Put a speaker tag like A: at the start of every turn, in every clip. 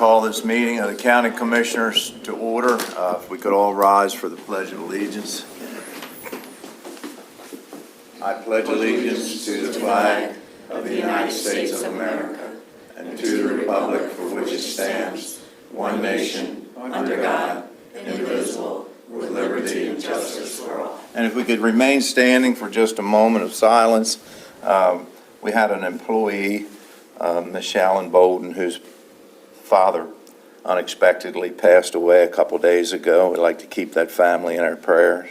A: call this meeting of the County Commissioners to order. If we could all rise for the Pledge of Allegiance. I pledge allegiance to the flag of the United States of America and to the republic for which it stands, one nation, under God, indivisible, with liberty and justice for all. And if we could remain standing for just a moment of silence. We had an employee, Ms. Shallon Bolden, whose father unexpectedly passed away a couple days ago. We'd like to keep that family in our prayers.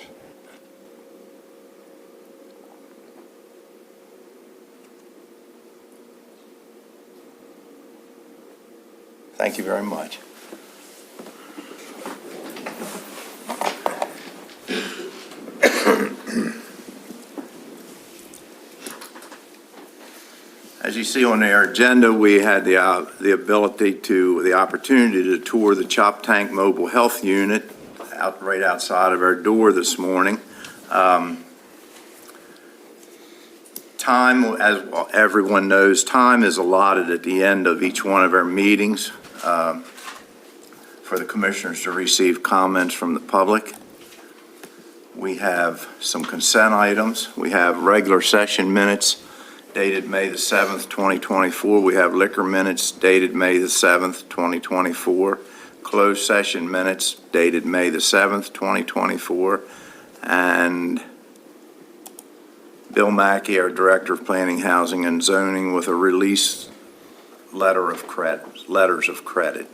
A: Thank you very much. As you see on our agenda, we had the opportunity to tour the Choptank Mobile Health Unit right outside of our door this morning. Time, as everyone knows, time is allotted at the end of each one of our meetings for the commissioners to receive comments from the public. We have some consent items. We have regular session minutes dated May the 7th, 2024. We have liquor minutes dated May the 7th, 2024. Closed session minutes dated May the 7th, 2024. And Bill Mackey, our Director of Planning, Housing, and Zoning, with a release letters of credit.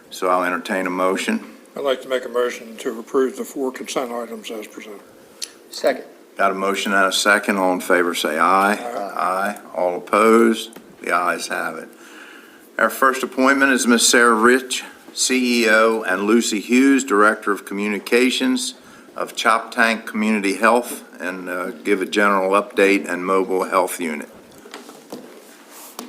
A: So I'll entertain a motion.
B: I'd like to make a motion to approve the 4 consent items as presented.
C: Second.
A: Got a motion and a second. All in favor say aye. Aye. All opposed? The ayes have it. Our first appointment is Ms. Sarah Rich, CEO, and Lucy Hughes, Director of Communications of Choptank Community Health, and give a general update and mobile health unit.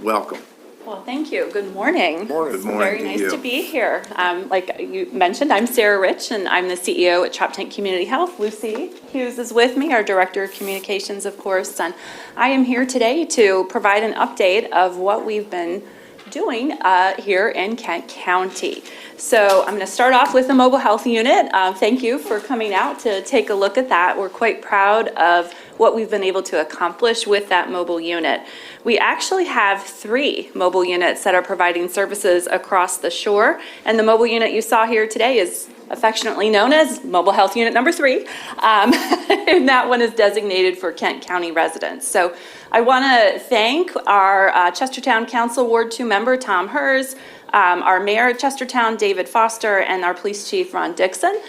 A: Welcome.
D: Well, thank you. Good morning.
B: Good morning.
A: Good morning
D: Very
A: to
D: nice
A: you.
D: to be here. Like you mentioned, I'm Sarah Rich, and I'm the CEO at Choptank Community Health. Lucy Hughes is with me, our Director of Communications, of course, and I am here today to provide an update of what we've been doing here in Kent County. So I'm going to start off with the mobile health unit. Thank you for coming out to take a look at that. We're quite proud of what we've been able to accomplish with that mobile unit. We actually have 3 mobile units that are providing services across the shore, and the mobile unit you saw here today is affectionately known as Mobile Health Unit number 3, and that one is designated for Kent County residents. So I want to thank our Chestertown Council Ward 2 member, Tom Hers, our mayor of Chestertown, David Foster, and our police chief, Ron Dixon,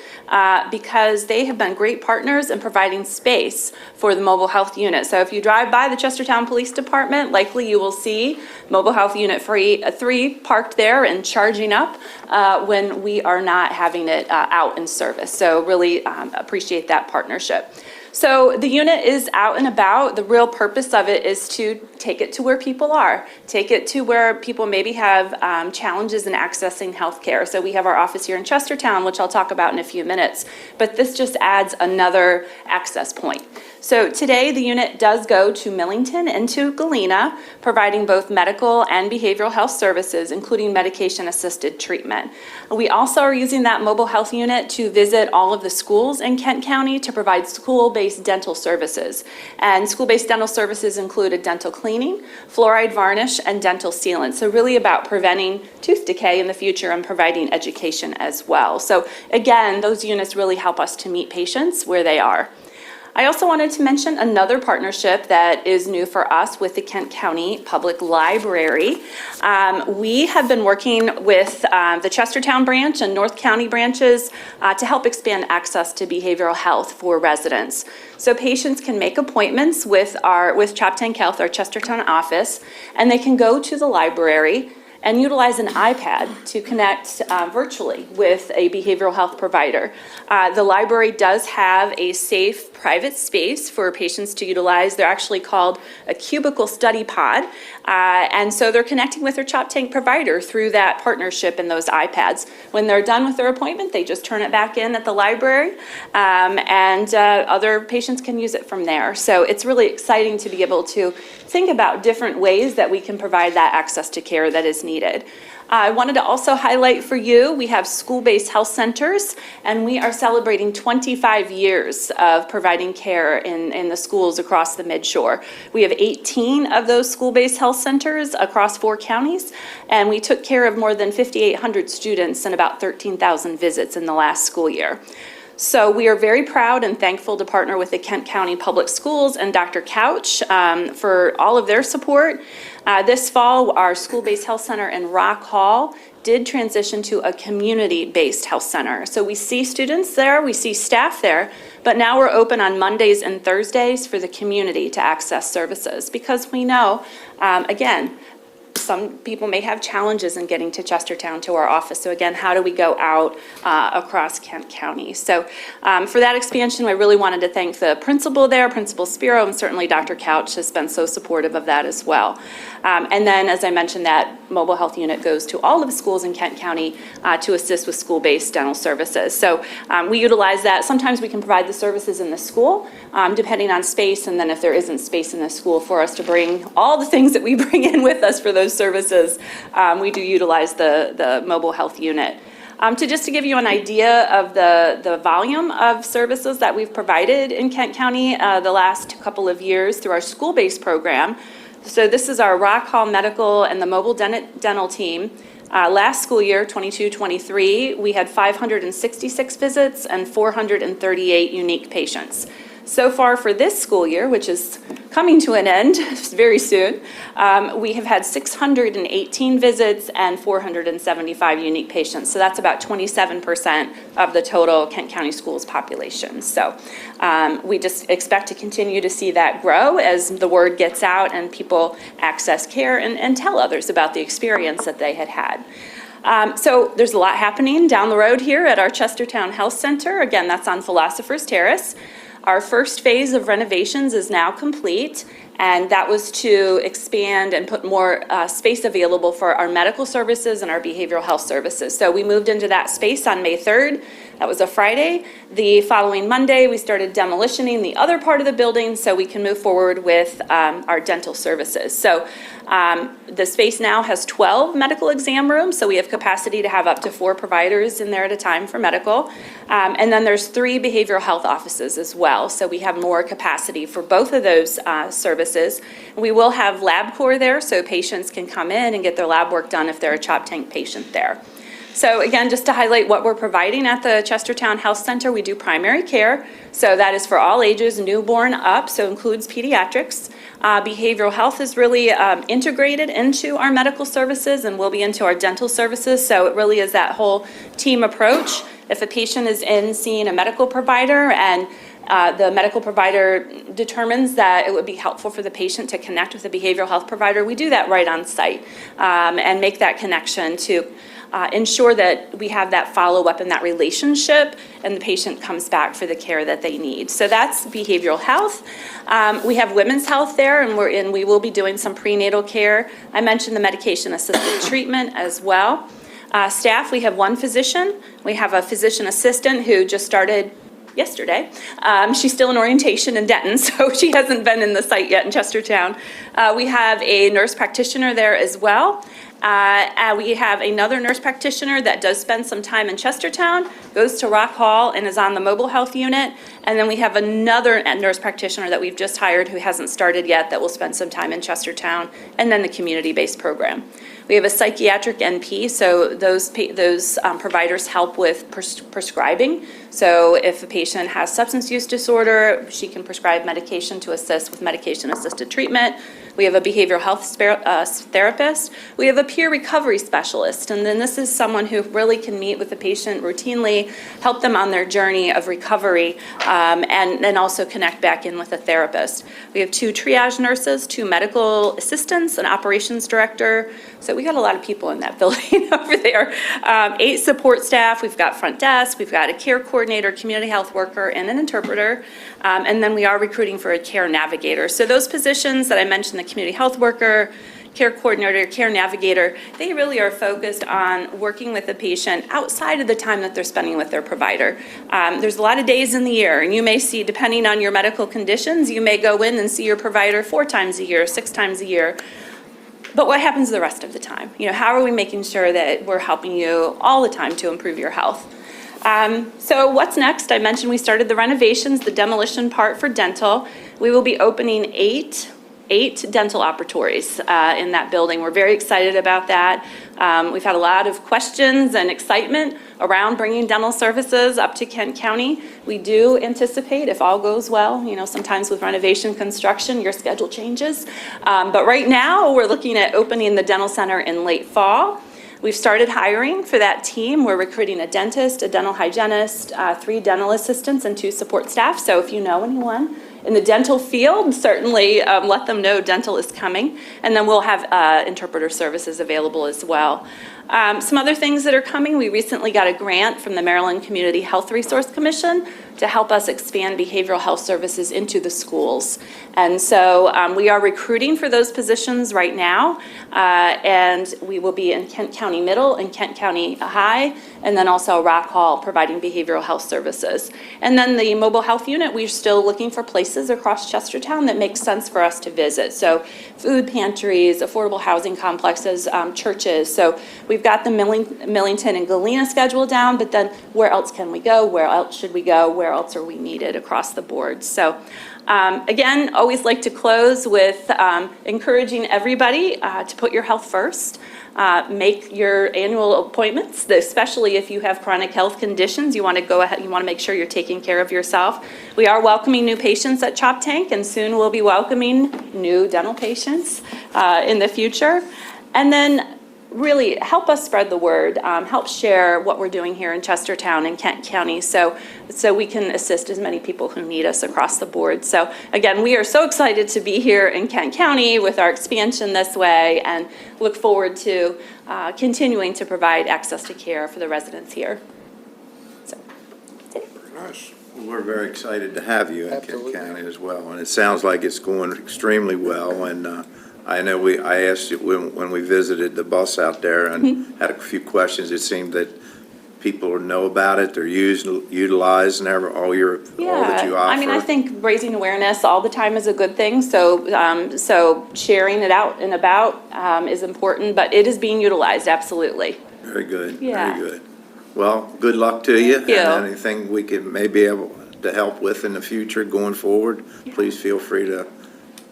D: because they have been great partners in providing space for the mobile health unit. So if you drive by the Chestertown Police Department, likely you will see Mobile Health Unit 3 parked there and charging up when we are not having it out in service. So really appreciate that partnership. So the unit is out and about. The real purpose of it is to take it to where people are, take it to where people maybe have challenges in accessing healthcare. So we have our office here in Chestertown, which I'll talk about in a few minutes, but this just adds another access point. So today the unit does go to Millington and to Galena, providing both medical and behavioral health services, including medication-assisted treatment. We also are using that mobile health unit to visit all of the schools in Kent County to provide school-based dental services. And school-based dental services include a dental cleaning, fluoride varnish, and dental sealant. So really about preventing tooth decay in the future and providing education as well. So again, those units really help us to meet patients where they are. I also wanted to mention another partnership that is new for us with the Kent County Public Library. We have been working with the Chestertown branch and North County branches to help expand access to behavioral health for residents. So patients can make appointments with Choptank Health, our Chestertown office, and they can go to the library and utilize an iPad to connect virtually with a behavioral health provider. The library does have a safe private space for patients to utilize. They're actually called a cubicle study pod. And so they're connecting with their Choptank provider through that partnership and those iPads. When they're done with their appointment, they just turn it back in at the library, and other patients can use it from there. So it's really exciting to be able to think about different ways that we can provide that access to care that is needed. I wanted to also highlight for you, we have school-based health centers, and we are celebrating 25 years of providing care in the schools across the Midshore. We have 18 of those school-based health centers across 4 counties, and we took care of more than 5,800 students and about 13,000 visits in the last school year. So we are very proud and thankful to partner with the Kent County Public Schools and Dr. Couch for all of their support. This fall, our school-based health center in Rock Hall did transition to a community-based health center. So we see students there, we see staff there, but now we're open on Mondays and Thursdays for the community to access services, because we know, again, some people may have challenges in getting to Chestertown to our office. So again, how do we go out across Kent County? So for that expansion, I really wanted to thank the principal there, Principal Spiro, and certainly Dr. Couch has been so supportive of that as well. And then, as I mentioned, that mobile health unit goes to all of the schools in Kent County to assist with school-based dental services. So we utilize that. Sometimes we can provide the services in the school, depending on space, and then if there isn't space in the school for us to bring all the things that we bring in with us for those services, we do utilize the mobile health unit. To give you an idea of the volume of services that we've provided in Kent County the last couple of years through our school-based program. So this is our Rock Hall Medical and the mobile dental team. Last school year, 22-23, we had 566 visits and 438 unique patients. So far for this school year, which is coming to an end very soon, we have had 618 visits and 475 unique patients. So that's about 27% of the total Kent County Schools population. So we just expect to continue to see that grow as the word gets out and people access care and tell others about the experience that they had had. So there's a lot happening down the road here at our Chestertown Health Center. Again, that's on Philosopher's Terrace. Our first phase of renovations is now complete, and that was to expand and put more space available for our medical services and our behavioral health services. So we moved into that space on May 3rd. That was a Friday. The following Monday, we started demolitioning the other part of the building so we can move forward with our dental services. So the space now has 12 medical exam rooms, so we have capacity to have up to 4 providers in there at a time for medical. And then there's 3 behavioral health offices as well, so we have more capacity for both of those services. We will have LabCorp there, so patients can come in and get their lab work done if they're a CHOP tank patient there. So again, just to highlight what we're providing at the Chestertown Health Center, we do primary care. So that is for all ages, newborn up, so includes pediatrics. Behavioral health is really integrated into our medical services and will be into our dental services. So it really is that whole team approach. If a patient is in seeing a medical provider and the medical provider determines that it would be helpful for the patient to connect with a behavioral health provider, we do that right on site and make that connection to ensure that we have that follow-up and that relationship and the patient comes back for the care that they need. So that's behavioral health. We have women's health there, and we will be doing some prenatal care. I mentioned the medication-assisted treatment as well. Staff, we have 1 physician. We have a physician assistant who just started yesterday. She's still in orientation in Denton, so she hasn't been in the site yet in Chestertown. We have a nurse practitioner there as well. We have another nurse practitioner that does spend some time in Chestertown, goes to Rock Hall and is on the mobile health unit. And then we have another nurse practitioner that we've just hired who hasn't started yet that will spend some time in Chestertown, and then the community-based program. We have a psychiatric NP, so those providers help with prescribing. So if a patient has substance use disorder, she can prescribe medication to assist with medication-assisted treatment. We have a behavioral health therapist. We have a peer recovery specialist, and then this is someone who really can meet with the patient routinely, help them on their journey of recovery, and then also connect back in with a therapist. We have 2 triage nurses, 2 medical assistants, an operations director. So we got a lot of people in that building over there. 8 support staff. We've got front desk. We've got a care coordinator, community health worker, and an interpreter. And then we are recruiting for a care navigator. So those positions that I mentioned, the community health worker, care coordinator, care navigator, they really are focused on working with the patient outside of the time that they're spending with their provider. There's a lot of days in the year, and you may see, depending on your medical conditions, you may go in and see your provider 4 times a year, 6 times a year. But what happens the rest of the time? How are we making sure that we're helping you all the time to improve your health? So what's next? I mentioned we started the renovations, the demolition part for dental. We will be opening eight dental operatories in that building. We're very excited about that. We've had a lot of questions and excitement around bringing dental services up to Kent County. We do anticipate, if all goes well, sometimes with renovation construction, your schedule changes. But right now, we're looking at opening the dental center in late fall. We've started hiring for that team. We're recruiting a dentist, a dental hygienist, 3 dental assistants, and 2 support staff. So if you know anyone in the dental field, certainly let them know dental is coming. And then we'll have interpreter services available as well. Some other things that are coming, we recently got a grant from the Maryland Community Health Resource Commission to help us expand behavioral health services into the schools. And so we are recruiting for those positions right now, and we will be in Kent County Middle and Kent County High, and then also Rock Hall providing behavioral health services. And then the mobile health unit, we're still looking for places across Chestertown that make sense for us to visit. So food pantries, affordable housing complexes, churches. So we've got the Millington and Galena schedule down, but then where else can we go? Where else should we go? Where else are we needed across the board? So again, always like to close with encouraging everybody to put your health first. Make your annual appointments, especially if you have chronic health conditions. You want to go ahead, you want to make sure you're taking care of yourself. We are welcoming new patients at Chop Tank, and soon we'll be welcoming new dental patients in the future. And then really help us spread the word, help share what we're doing here in Chestertown and Kent County so we can assist as many people who need us across the board. So again, we are so excited to be here in Kent County with our expansion this way and look forward to continuing to provide access to care for the residents here. So, that's it.
B: Very nice.
A: We're very excited to have you in Kent
B: Absolutely.
A: County as well, and it sounds like it's going extremely well. And I know I asked you when we visited the bus out there and had a few questions. It seemed that people know about it, they're utilizing all that you offer.
D: I mean, I think raising awareness all the time is a good thing. So sharing it out and about is important, but it is being utilized, absolutely.
A: Very good,
D: Yeah.
A: very good. Well, good luck to you.
D: Thank you.
A: And anything we may be able to help with in the future going forward, please feel free to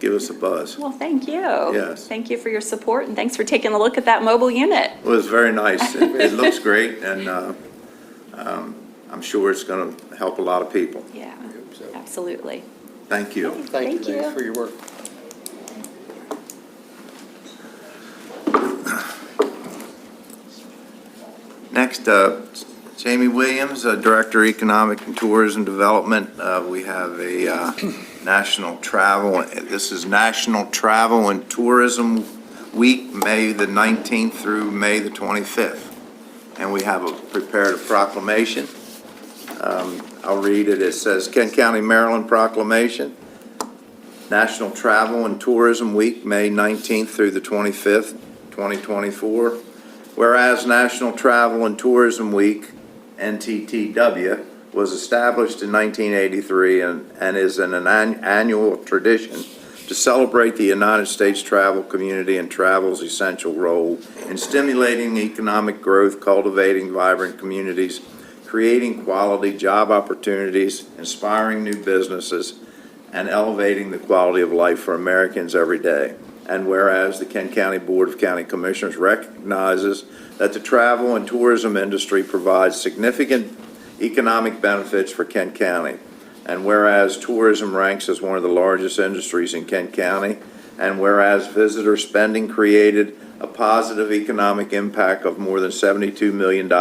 A: give us a buzz.
D: Well, thank you.
A: Yes.
D: Thank you for your support, and thanks for taking a look at that mobile unit.
A: Well, it's very nice. It looks great, and I'm sure it's going to help a lot of people.
D: Yeah,
B: so.
D: absolutely.
A: Thank you.
B: Thank you,
D: you.
B: Dave, for your work.
A: Next, Jamie Williams, Director of Economic and Tourism Development. We have a national travel, this is National Travel and Tourism Week, May the 19th through May the 25th. And we have prepared a proclamation. I'll read it. It says, Kent County, Maryland Proclamation. National Travel and Tourism Week, May 19th through the 25th, 2024. Whereas National Travel and Tourism Week, NTTW, was established in 1983 and is an annual tradition to celebrate the United States travel community and travel's essential role in stimulating economic growth, cultivating vibrant communities, creating quality job opportunities, inspiring new businesses, and elevating the quality of life for Americans every day. And whereas the Kent County Board of County Commissioners recognizes that the travel and tourism industry provides significant economic benefits for Kent County. And whereas tourism ranks as one of the largest industries in Kent County, and whereas visitor spending created a positive economic impact of more than $72 million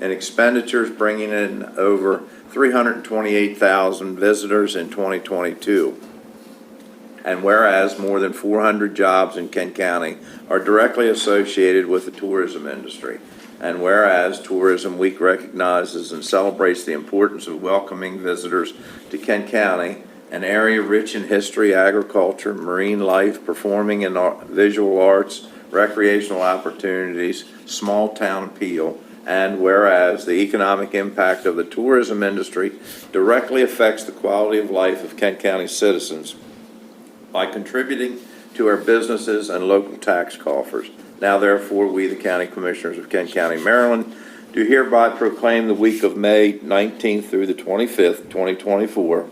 A: in expenditures, bringing in over 328,000 visitors in 2022. And whereas more than 400 jobs in Kent County are directly associated with the tourism industry. And whereas Tourism Week recognizes and celebrates the importance of welcoming visitors to Kent County, an area rich in history, agriculture, marine life, performing and visual arts, recreational opportunities, small town appeal. And whereas the economic impact of the tourism industry directly affects the quality of life of Kent County citizens by contributing to our businesses and local tax coffers. Now therefore, we, the County Commissioners of Kent County, Maryland, do hereby proclaim the week of May 19th through the 25th, 2024,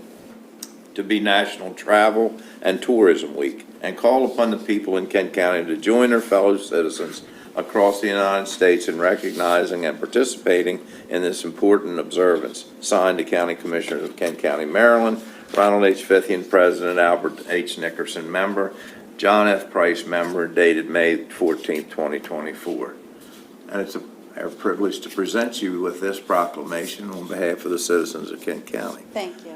A: to be National Travel and Tourism Week, and call upon the people in Kent County to join their fellow citizens across the United States in recognizing and participating in this important observance. Signed, the County Commissioners of Kent County, Maryland, Ronald H. Fithian, President, Albert H. Nickerson, Member, John F. Price, Member, dated May 14th, 2024. And it's our privilege to present you with this proclamation on behalf of the citizens of Kent County.
C: Thank you.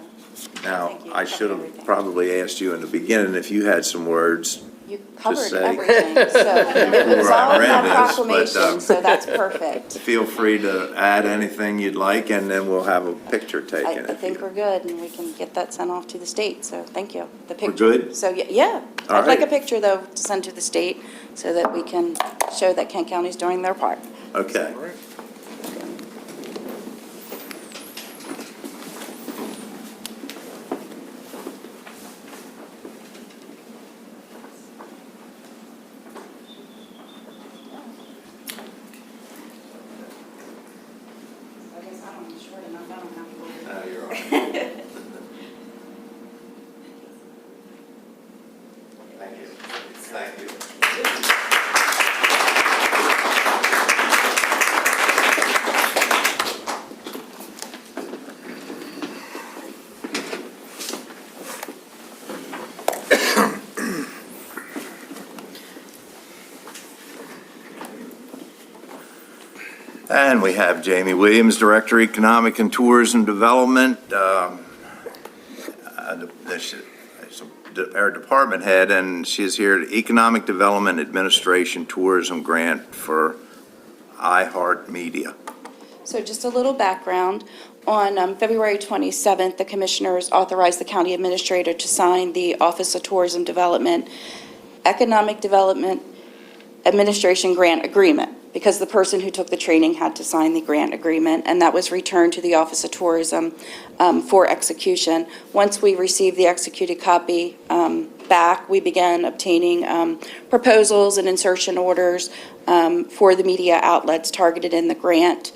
A: Now,
C: Thank you.
A: I should have
C: Everything.
A: probably asked you in the beginning if you had some words.
C: You covered
A: say-
C: everything, so it was
A: Before I
C: all in
A: read
C: that
A: this, but,
C: proclamation, so that's perfect.
A: Feel free to add anything you'd like, and then we'll have a picture taken.
C: I think we're good, and we can get that sent off to the state, so thank you. The picture.
A: good?
C: So, yeah.
A: All
C: I'd like a
A: right.
C: picture, though, to send to the state, so that we can show that Kent County's doing their part.
A: Okay.
B: All right.
C: I guess I don't, short enough, I don't have to.
A: Now you're on. Thank you. Thank you. And we have Jamie Williams, Director, Economic and Tourism Development. This is our department head, and she is here, Economic Development Administration Tourism Grant for iHeartMedia.
C: So just a little background. On February 27th, the Commissioners authorized the County Administrator to sign the Office of Tourism Development Economic Development Administration Grant Agreement, because the person who took the training had to sign the grant agreement, and that was returned to the Office of Tourism for execution. Once we received the executed copy back, we began obtaining proposals and insertion orders for the media outlets targeted in the grant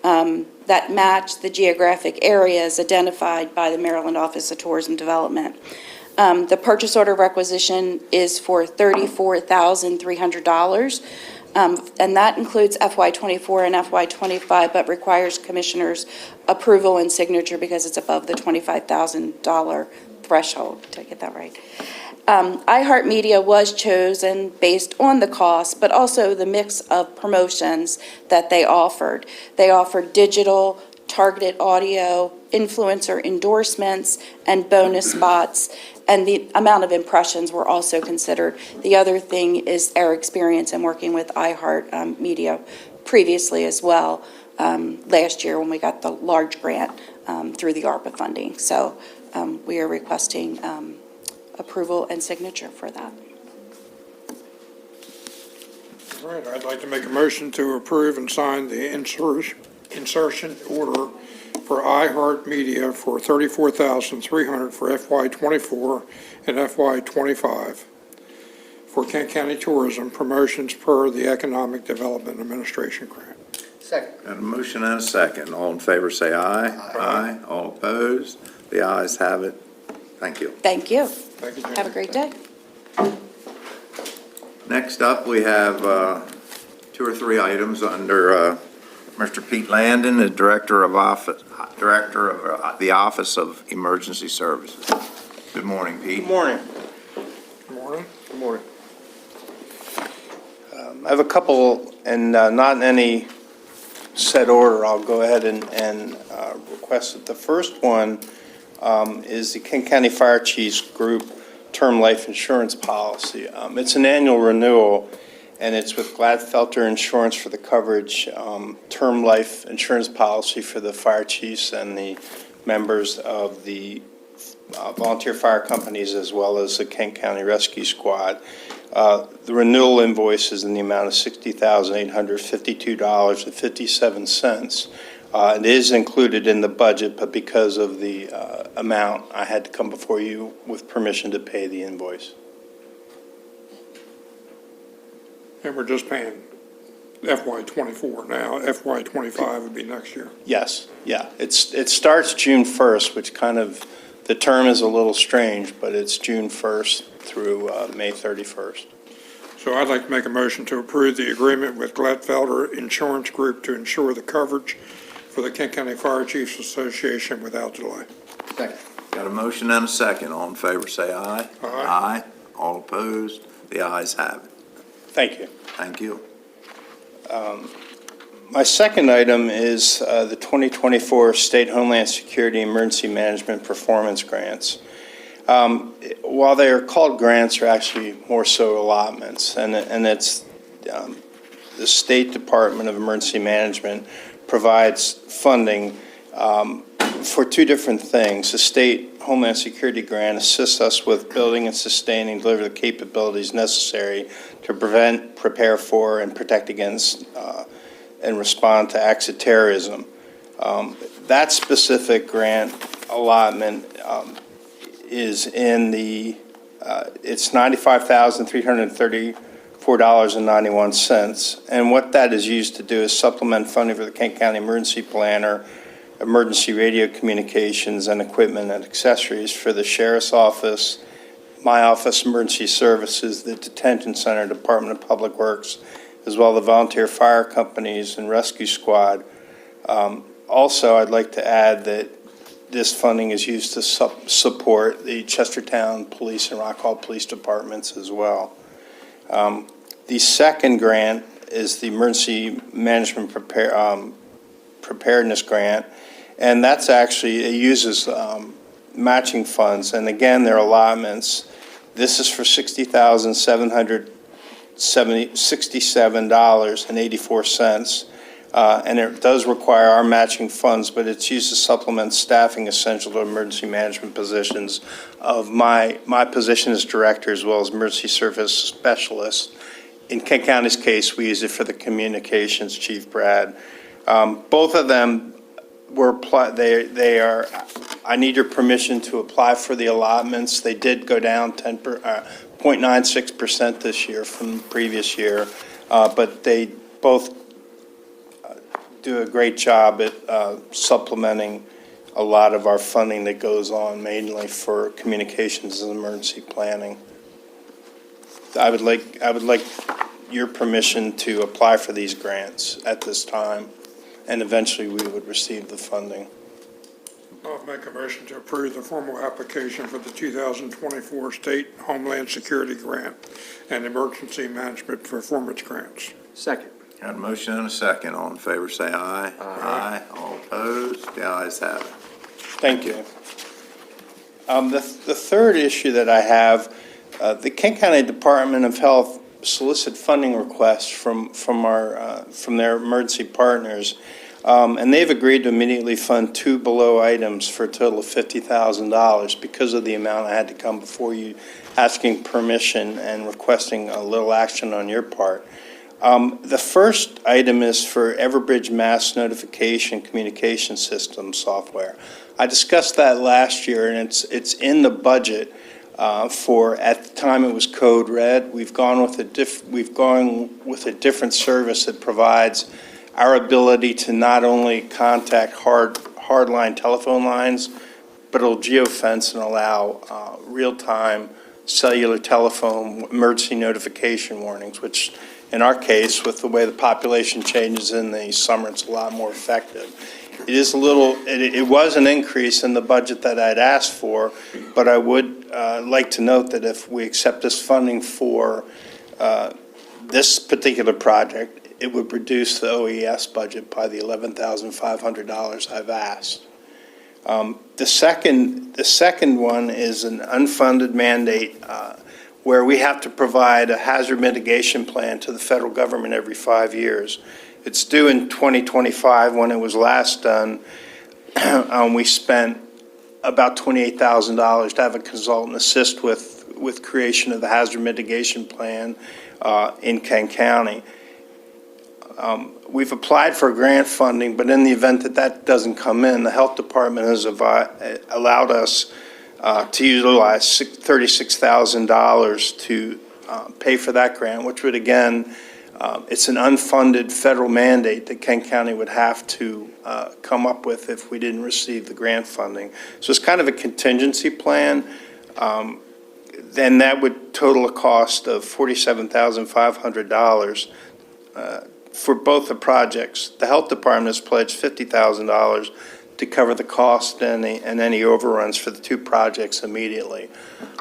C: that matched the geographic areas identified by the Maryland Office of Tourism Development. The purchase order requisition is for $34,300. And that includes FY24 and FY25, but requires Commissioners' approval and signature because it's above the $25,000 threshold. Did I get that right? iHeartMedia was chosen based on the cost, but also the mix of promotions that they offered. They offered digital, targeted audio, influencer endorsements, and bonus spots, and the amount of impressions were also considered. The other thing is our experience in working with iHeartMedia previously as well, last year when we got the large grant through the ARPA funding. So we are requesting approval and signature for that.
B: All right, I'd like to make a motion to approve and sign the insertion order for iHeartMedia for $34,300 for FY24 and FY25 for Kent County Tourism promotions per the Economic Development Administration grant.
E: Second.
A: Got a motion and a second. All in favor, say aye. Aye. All opposed? The ayes have it. Thank you.
C: Thank you.
B: Thank you, Jim.
C: Have a great day.
A: Next up, we have 2 or 3 items under Mr. Pete Landon, the Director of the Office of Emergency Services. Good morning, Pete.
E: Good morning.
B: Good morning.
E: Good morning. I have a couple, and not in any set order. I'll go ahead and request it. The first one is the Kent County Fire Chiefs Group Term Life Insurance Policy. It's an annual renewal, and it's with Gladfelter Insurance for the coverage, term life insurance policy for the fire chiefs and the members of the volunteer fire companies, as well as the Kent County Rescue Squad. The renewal invoice is in the amount of $60,852.57. It is included in the budget, but because of the amount, I had to come before you with permission to pay the invoice.
B: And we're just paying FY '24 now. FY '25 would be next year.
E: Yes, yeah. It starts June 1st, which kind of, the term is a little strange, but it's June 1st through May 31st.
B: So I'd like to make a motion to approve the agreement with Gladfelder Insurance Group to ensure the coverage for the Kent County Fire Chiefs Association without delay.
A: Got a motion and a second. All in favor, say aye.
B: Aye.
A: All opposed? The ayes have it.
E: Thank you.
A: Thank you.
E: My second item is the 2024 State Homeland Security Emergency Management Performance Grants. While they are called grants, they're actually more so allotments, and it's the State Department of Emergency Management provides funding for two different things. The State Homeland Security Grant assists us with building and sustaining and deliver the capabilities necessary to prevent, prepare for, and protect against and respond to acts of terrorism. That specific grant allotment is in the, it's $95,334.91. And what that is used to do is supplement funding for the Kent County Emergency Planner, emergency radio communications and equipment and accessories for the Sheriff's Office, my office, Emergency Services, the Detention Center, Department of Public Works, as well as the volunteer fire companies and rescue squad. Also, I'd like to add that this funding is used to support the Chestertown Police and Rock Hall Police Departments as well. The second grant is the Emergency Management Preparedness Grant, and that's actually, it uses matching funds, and again, they're allotments. This is for $60,767.84. And it does require our matching funds, but it's used to supplement staffing essential to emergency management positions of my position as director as well as emergency service specialist. In Kent County's case, we use it for the communications chief, Brad. Both of them were they are, I need your permission to apply for the allotments. They did go down 0.96% this year from the previous year, but they both do a great job at supplementing a lot of our funding that goes on mainly for communications and emergency planning. I would like your permission to apply for these grants at this time, and eventually we would receive the funding.
B: I'll make a motion to approve the formal application for the 2024 State Homeland Security Grant and Emergency Management Performance Grants.
F: Second.
A: Got a motion and a second. All in favor, say aye. Aye. All opposed? The ayes have it.
E: Thank you. The third issue that I have, the Kent County Department of Health solicit funding requests from their emergency partners, and they've agreed to immediately fund two below items for a total of $50,000 because of the amount I had to come before you asking permission and requesting a little action on your part. The first item is for Everbridge Mass Notification Communication System software. I discussed that last year, and it's in the budget for, at the time it was Code Red. We've gone with a different service that provides our ability to not only contact hardline telephone lines, but it'll geofence and allow real-time cellular telephone emergency notification warnings, which in our case, with the way the population changes in the summer, it's a lot more effective. It is it was an increase in the budget that I'd asked for, but I would like to note that if we accept this funding for this particular project, it would reduce the OES budget by the $11,500 I've asked. The second one is an unfunded mandate where we have to provide a hazard mitigation plan to the federal government every 5 years. It's due in 2025. When it was last done, we spent about $28,000 to have a consultant assist with creation of the hazard mitigation plan in Kent County. We've applied for grant funding, but in the event that doesn't come in, the health department has allowed us to utilize $36,000 to pay for that grant, which would again It's an unfunded federal mandate that Kent County would have to come up with if we didn't receive the grant funding. So it's kind of a contingency plan. Then that would total a cost of $47,500 for both the projects. The Health Department has pledged $50,000 to cover the cost and any overruns for the two projects immediately.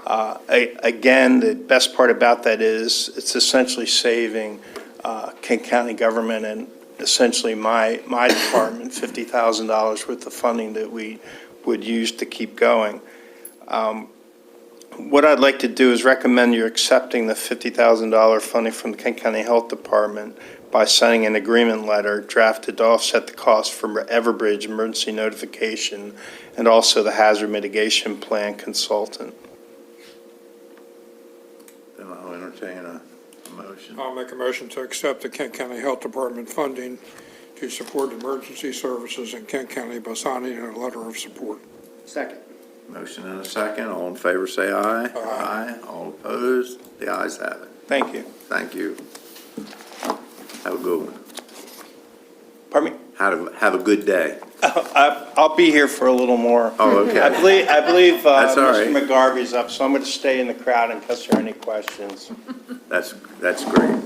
E: Again, the best part about that is it's essentially saving Kent County government and essentially my department $50,000 worth of funding that we would use to keep going. What I'd like to do is recommend you're accepting the $50,000 funding from the Kent County Health Department by signing an agreement letter drafted to offset the cost from Everbridge emergency notification and also the hazard mitigation plan consultant.
A: Then I'll entertain a motion.
B: I'll make a motion to accept the Kent County Health Department funding to support emergency services in Kent County by signing a letter of support.
E: Second.
A: Motion and a second. All in favor, say aye.
B: Aye.
A: All opposed? The ayes have it.
E: Thank you.
A: Thank you. Have a good one.
E: Pardon me?
A: Have a good day.
E: I'll be here for a little more.
A: Oh, okay.
E: I believe
A: That's all right.
E: Mr. McGarvey's up, so I'm going to stay in the crowd in case there are any questions.
A: That's great.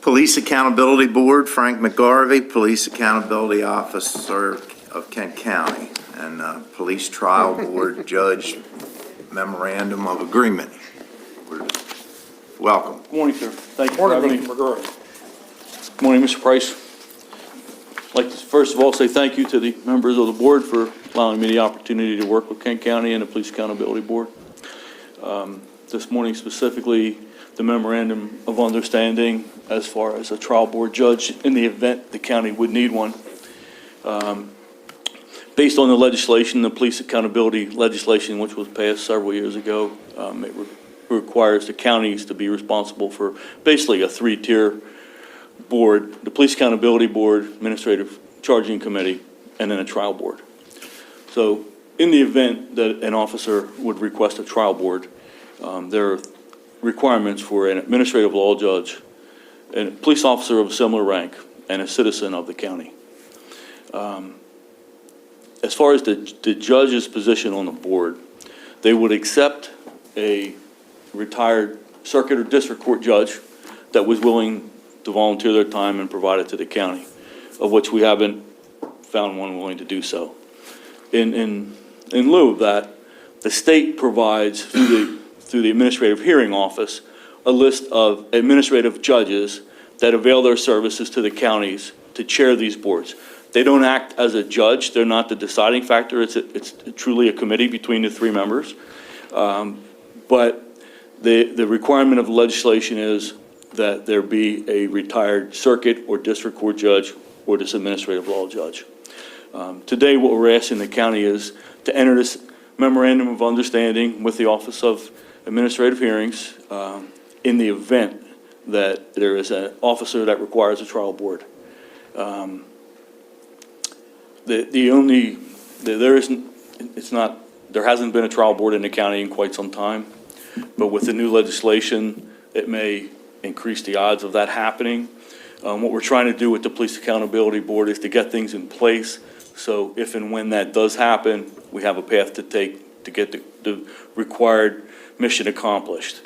A: Police Accountability Board, Frank McGarvey, Police Accountability Officer of Kent County, and Police Trial Board Judge Memorandum of Agreement. Welcome.
F: Good morning, sir. Thank you for
B: Morning,
F: having me.
B: Mr. McGurk.
F: Good morning, Mr. Price. I'd like to first of all say thank you to the members of the board for allowing me the opportunity to work with Kent County and the Police Accountability Board. This morning specifically, the memorandum of understanding as far as a trial board judge in the event the county would need one. Based on the legislation, the police accountability legislation, which was passed several years ago, it requires the counties to be responsible for basically a three-tier board: the Police Accountability Board, Administrative Charging Committee, and then a trial board. So in the event that an officer would request a trial board, there are requirements for an administrative law judge, a police officer of a similar rank, and a citizen of the county. As far as the judge's position on the board, they would accept a retired circuit or district court judge that was willing to volunteer their time and provide it to the county, of which we haven't found one willing to do so. In lieu of that, the state provides through the Administrative Hearing Office a list of administrative judges that avail their services to the counties to chair these boards. They don't act as a judge. They're not the deciding factor. It's truly a committee between the three members. But the requirement of the legislation is that there be a retired circuit or district court judge or this administrative law judge. Today, what we're asking the county is to enter this memorandum of understanding with the Office of Administrative Hearings in the event that there is an officer that requires a trial board. There hasn't been a trial board in the county in quite some time, but with the new legislation, it may increase the odds of that happening. What we're trying to do with the Police Accountability Board is to get things in place, so if and when that does happen, we have a path to take to get the required mission accomplished.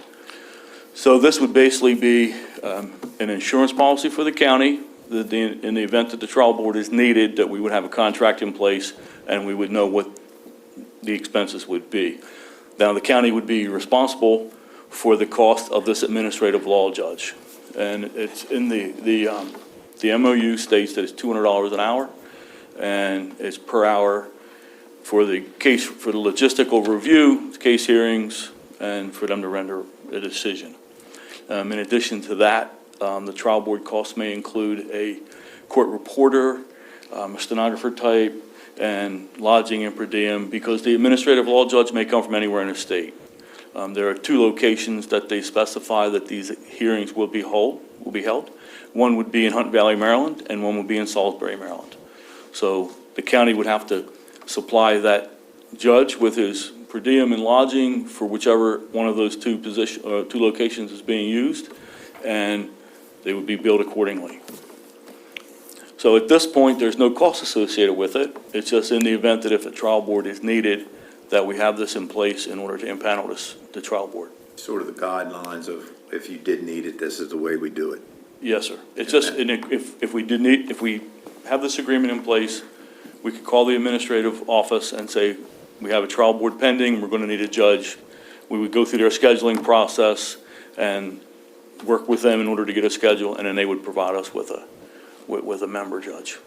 F: So this would basically be an insurance policy for the county, that in the event that the trial board is needed, that we would have a contract in place and we would know what the expenses would be. Now, the county would be responsible for the cost of this administrative law judge. And it's in the MOU states that it's $200 an hour, and it's per hour for the case, for the logistical review, case hearings, and for them to render a decision. In addition to that, the trial board costs may include a court reporter, a stenographer type, and lodging and per diem, because the administrative law judge may come from anywhere in the state. There are two locations that they specify that these hearings will be held. One would be in Hunt Valley, Maryland, and one would be in Salisbury, Maryland. So the county would have to supply that judge with his per diem and lodging for whichever one of those two locations is being used. and they would be billed accordingly. So at this point, there's no cost associated with it. It's just in the event that if a trial board is needed, that we have this in place in order to impanel the trial board.
A: Sort of the guidelines of if you did need it, this is the way we do it.
F: Yes, sir. It's just, and if we have this agreement in place, we could call the administrative office and say, we have a trial board pending, we're going to need a judge. We would go through their scheduling process and work with them in order to get a schedule, and then they would provide us with a member judge.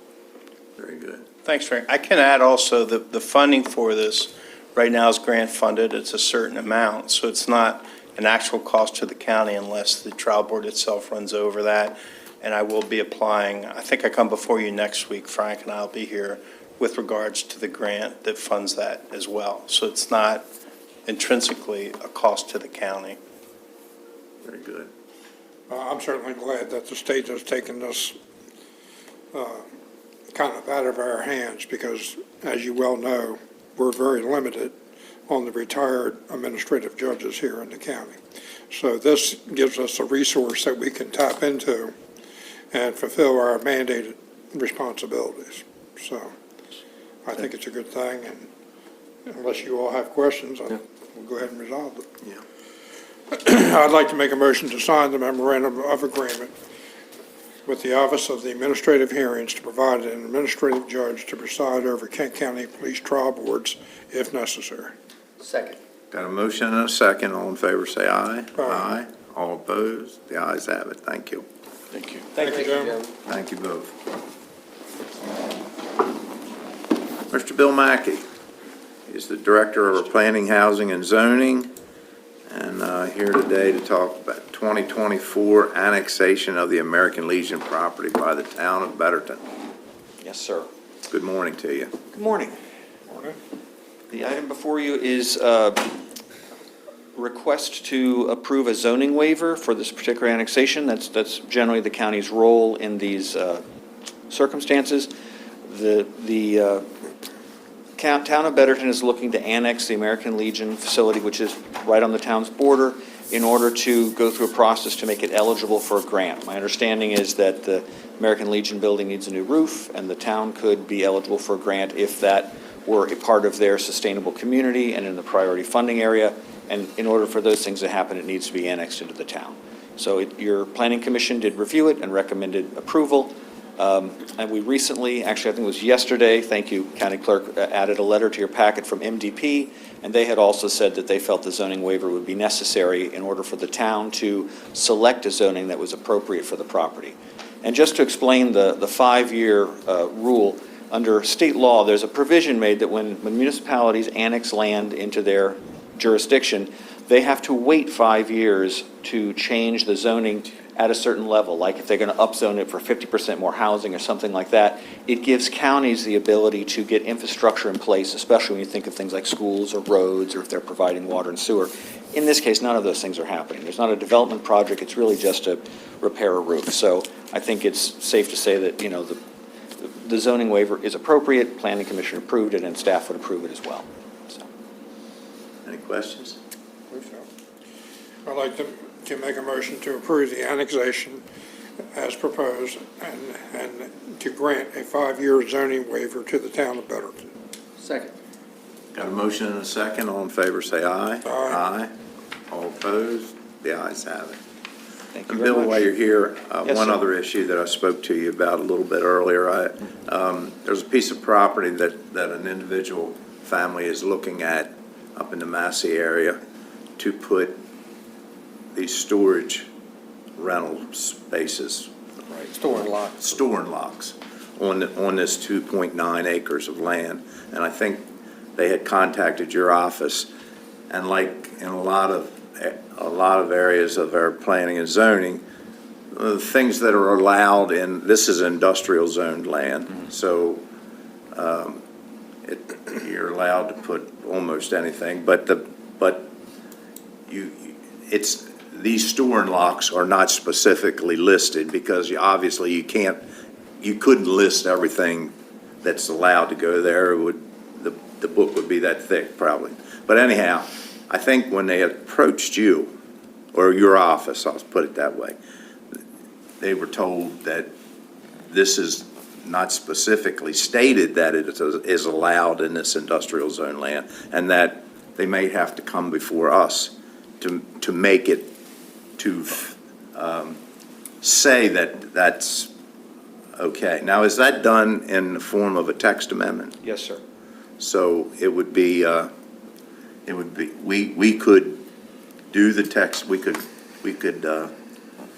A: Very good.
E: Thanks, Frank. I can add also that the funding for this right now is grant funded. It's a certain amount, so it's not an actual cost to the county unless the trial board itself runs over that. And I will be applying, I think I come before you next week, Frank, and I'll be here with regards to the grant that funds that as well. So it's not intrinsically a cost to the county.
A: Very good.
B: I'm certainly glad that the state has taken this kind of out of our hands because, as you well know, we're very limited on the retired administrative judges here in the county. So this gives us a resource that we can tap into and fulfill our mandated responsibilities. So I think it's a good thing, and unless you all have questions, we'll go ahead and resolve it.
A: Yeah.
B: I'd like to make a motion to sign the memorandum of agreement with the Office of the Administrative Hearings to provide an administrative judge to preside over Kent County Police trial boards if necessary.
G: Second.
A: Got a motion and a second. All in favor, say aye.
B: Aye.
A: All opposed? The ayes have it. Thank you.
F: Thank you.
B: Thank you, gentlemen.
A: Thank you both. Mr. Bill Mackey is the Director of Planning, Housing, and Zoning, and here today to talk about 2024 annexation of the American Legion property by the town of Betterton.
G: Yes, sir.
A: Good morning to you.
G: Good morning.
B: Morning.
G: The item before you is request to approve a zoning waiver for this particular annexation. That's generally the county's role in these circumstances. The town of Betterton is looking to annex the American Legion facility, which is right on the town's border, in order to go through a process to make it eligible for a grant. My understanding is that the American Legion building needs a new roof, and the town could be eligible for a grant if that were a part of their sustainable community and in the priority funding area. And in order for those things to happen, it needs to be annexed into the town. So your planning commission did review it and recommended approval. And we recently, actually I think it was yesterday, thank you, County Clerk, added a letter to your packet from MDP, and they had also said that they felt the zoning waiver would be necessary in order for the town to select a zoning that was appropriate for the property. And just to explain the 5-year rule, under state law, there's a provision made that when municipalities annex land into their jurisdiction, they have to wait 5 years to change the zoning at a certain level, like if they're going to upzone it for 50% more housing or something like that. It gives counties the ability to get infrastructure in place, especially when you think of things like schools or roads or if they're providing water and sewer. In this case, none of those things are happening. There's not a development project. It's really just to repair a roof. So I think it's safe to say that, the zoning waiver is appropriate. Planning Commission approved it, and staff would approve it as well. So.
A: Any questions?
B: I'd like to make a motion to approve the annexation as proposed and to grant a 5-year zoning waiver to the town of Betterton.
G: Second.
A: Got a motion and a second. All in favor, say aye.
B: Aye.
A: All opposed? The ayes have it.
G: Thank you
A: And
G: very
A: Bill,
G: much.
A: while you're here,
G: Yes,
A: one
G: sir.
A: other issue that I spoke to you about a little bit earlier. There's a piece of property that an individual family is looking at up in the Massey area to put these storage rental spaces,
G: Store and lock.
A: store and locks on this 2.9 acres of land. And I think they had contacted your office, and like in a lot of areas of our planning and zoning, the things that are allowed in, this is industrial zoned land, so you're allowed to put almost anything, but these store and locks are not specifically listed because obviously you couldn't list everything that's allowed to go there. The book would be that thick probably. But anyhow, I think when they approached you, or your office, I'll put it that way, they were told that this is not specifically stated that it is allowed in this industrial zone land, and that they may have to come before us to make it, to say that that's okay. Now, is that done in the form of a text amendment?
G: Yes, sir.
A: So it would be, we could do the text, we could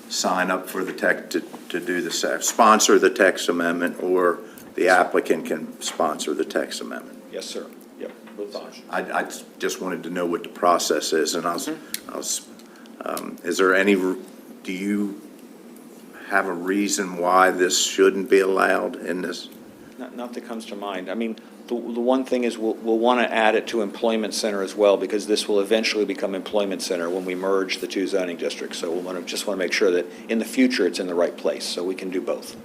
A: sign up for the text to do the, sponsor the text amendment, or the applicant can sponsor the text amendment.
G: Yes, sir. Yep, both options.
A: I just wanted to know what the process is, and is there any, do you have a reason why this shouldn't be allowed in this?
G: Not that comes to mind. I mean, the one thing is we'll want to add it to Employment Center as well, because this will eventually become Employment Center when we merge the two zoning districts. So we'll just want to make sure that in the future it's in the right place, so we can do both.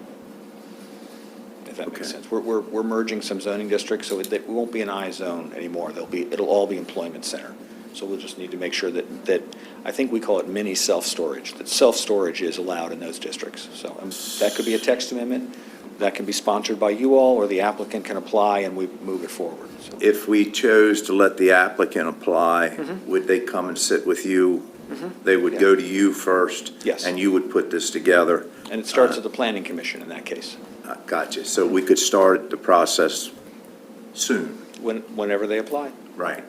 G: If that makes
A: Okay.
G: sense. We're merging some zoning districts, so it won't be an I zone anymore. It'll all be Employment Center. So we'll just need to make sure that I think we call it mini self-storage, that self-storage is allowed in those districts. So that could be a text amendment. That can be sponsored by you all, or the applicant can apply and we move it forward. So,
A: If we chose to let the applicant apply, would they come and sit with you? They would go to you first?
G: Yes.
A: And you would put this together?
G: And it starts at the Planning Commission in that case,
A: Gotcha. So we could start the process soon?
G: whenever they apply.
A: Right.